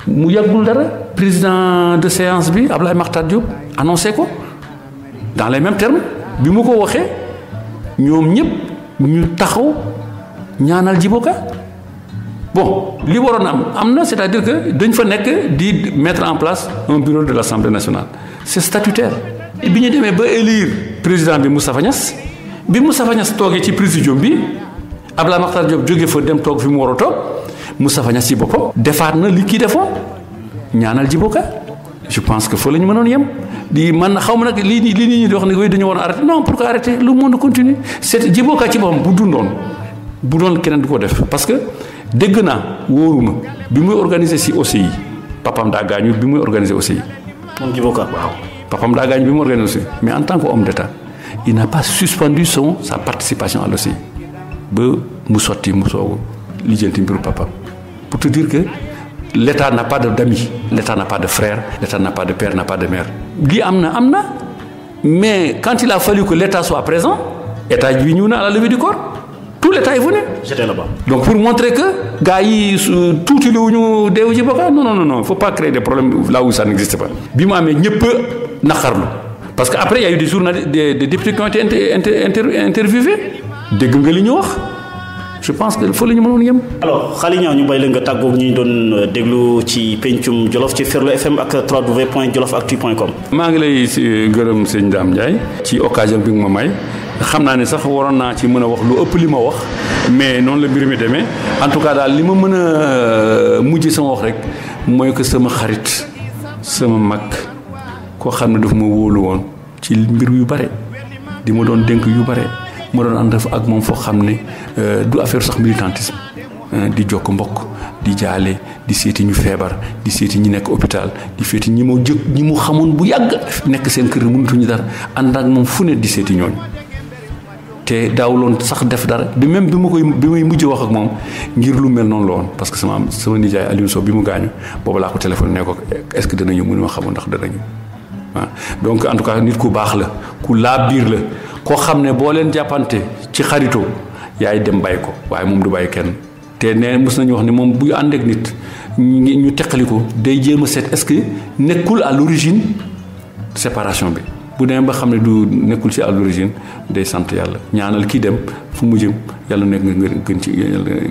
mu yàggul dara président de séance bi Abdoulaye Makhtar Diop annoncé ko dans les mêmes termes bi mu ko waxee ñoom ñëpp ñu taxaw ñaanal Djibo Ka bon li waroon am na c'est-à-dire que dañ fa nekk di mettre en place un bureau de l'Assemblée nationale c'est statutaire bi ñu demee ba élire président bi Moustapha Niasse toogee ci présidium bi Abdoulaye Makhtar Diop jóge fa dem toog fi mu war a toog Moustapha Niasse ci boppam defaat na li kii defoon ñaanal Djibo Ka je pense que fa la ñu mënoon yem di man xaw ma nag lii nit ñi di wax ne oui dañu war a arrêter non pourquoi arrêter le monde continue c'est Djibo Ka ci boppam bu doon keneen du ko def parce que dégg naa wóoruma bi muy organiser ci OCI papam daa gaañu bi muy organiser OCI. moom Djibo Ka waaw papam daa gaañu bi muy organiser OCI mais en tant qu'homme d'État il n'a pas suspendu sa participation à l'OCI ba mu sotti mu soogu lijjanti mbiru papam pour te dire que l'État n'a pas d'amis l'État n'a pas de frères l'État n'a pas de père n'a pas de mère. lii am na mais quand il a fallu que l'État soit présent État bi ñëw na à la levée du corps. Tout l'État est venu. J'étais là-bas. Donc pour montrer que gars yi tuuti lu ñu deewu Djibo Ka non faut pas créer des problèmes là où ça n'existe pas. bi mu amee ñëpp naqarlu parce que après il y a eu des journalistes des députés qui ont été interviewés dégg nga li ñu wax je pense que fa la ñu mënoon yem. alors Khaly Niang ñu bàyyi la nga tàggoog ñi doon déglu ci pencum Jolof ci Ferlo FM ak www.jolofactu.com. maa ngi lay gërëm sëñ Dame Ndiaye ci occasion bi nga ma may. xam naa ne sax waroon naa ci mën a wax lu ëpp li ma wax mais noonu la mbir mi demee en tout cas daal li ma mën a mujj sama wax rek mooy que sama xarit sama mag koo xam ne daf ma wóolu woon ci mbir yu bare di ma doon dénk yu bare ma doon ànd ak moom foo xam ne du affaire sax militantisme di jokk mbokk di jaale di seeti ñu feebar di seeti ñi nekk hôpital di seeti ñi mu xamoon bu yàgg nekk seen kër mënutuñu dara ànd ak moom fu ne di seeti ñooñu. te daawuloon sax def dara bi même bi may mujj wax ak moom ngir lu mel noonu la woon parce que sama nijaay Aliou Sow bi mu gaañu boobu laa ko téléphone ne ko est-ce que danañu mënu ma xamul ndax danañu waaw donc en tout cas nit ku baax la ku laa biir la koo xam ne boo leen jàppante ci xaritoo yaay dem bàyyi ko waaye moom du bàyyi kenn te ne mës nañu wax ne moom buy ànd ak nit ñu teqali ko day jéem a seet est-ce que nekkul à l'origine séparation bi bu demee ba xam ne du nekkul ci à l'origine day sant yàlla ñaanal kii dem fu mu jëm yàlla nekk nga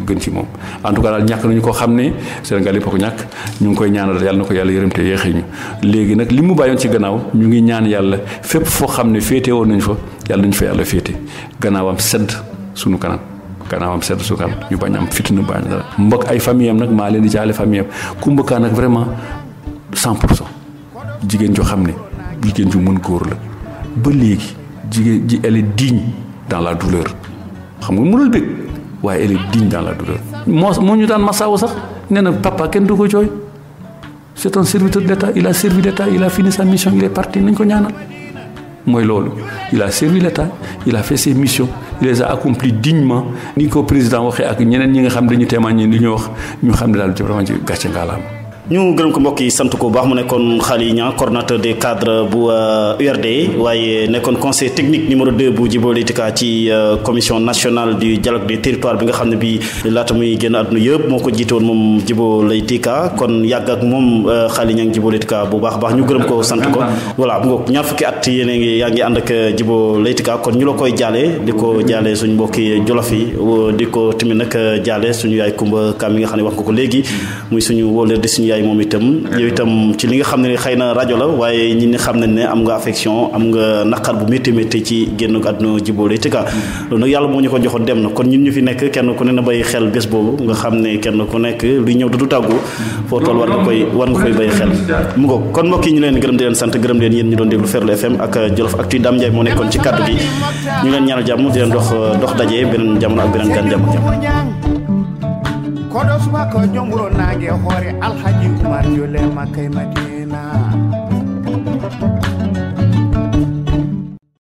gën ci moom en tout cas daal ñàkk nañu ko xam ne Sénégal yëpp ko ñàkk ñu ngi koy ñaanal yàlla na ko yàlla yërëm te yéexee ñu léegi nag li mu bàyyoon ci gannaaw ñu ngi ñaan yàlla fépp foo xam ne féete woon nañ fa yàlla nañ fa yàlla féete gannaawam sedd suñu kanam ñu bañ am fitna bañ dara mbokk ay famille am nag maa leen di jaale famille am Kumba Ka nag vraiment 100% jigéen joo xam ne jigéen ju mën góor la ba léegi jigéen ji elle est digne dans la douleur xam nga mënul bëgg waaye elle est digne dans la douleur moo ñu daan masaawu sax nee na papa kenn du ko jooy c'est un serviteur d'État il a servi l'État il a fini sa mission il est parti nañ ko ñaanal mooy loolu il a servi l'État il a fait ses missions il les a accomplis dignement ni ko président waxee ak ñeneen ñi nga xam dañu témoigner li ñu wax ñu xam ne daal vraiment ci gàcce ngaalaam ñu gërëm ko mbokk yi sant ko bu baax mu nekkoon Khaly Niang coordonnateur des cadres bu URD waaye nekkoon conseiller technique numéro 2 bu djolof ci Commission Nationale du Dialogue des Territoires bi nga xam ne bii laata muy génn àdduna yëpp moo ko jiite woon moom djolof kon yàgg ak moom Khaly Niang djolof bu baax a baax ñu gërëm ko sant ko voilà bu nga ñaar fukki at yéen yaa ngi ànd ak djolof kon ñu la koy jaale di ko jaale suñu mbokki jolof yi di ko tamit nag jaale suñu yaay Kumba Ka mi nga xam ne wax nga ko léegi muy suñu wóoleel di suñu yaay moom itam yow itam ci li nga xam ne xëy na rajo la waaye ñi ni xam nañ ne am nga affection am nga naqar bu métti métti ci génn àdduna djolof loolu nag yàlla moo ñu ko joxoon dem na kon ñun ñu fi nekk kenn ku ne na bàyyi xel bés boobu nga xam ne kenn ku nekk luy ñëw du tàggu foo toll war nga koy bàyyi xel mu ngo kon mbokk yi ñu leen gërëm di leen sant gërëm leen yéen ñu doon déglu Ferlo FM ak Jolof Actu Dame Ndiaye moo nekkoon ci kaddu gi ñu leen ñaanal jàmm di leen dox daje beneen jamono ak beneen gan jàmm kodo suba ko jomburo nange hore alhaji umar jole makay madina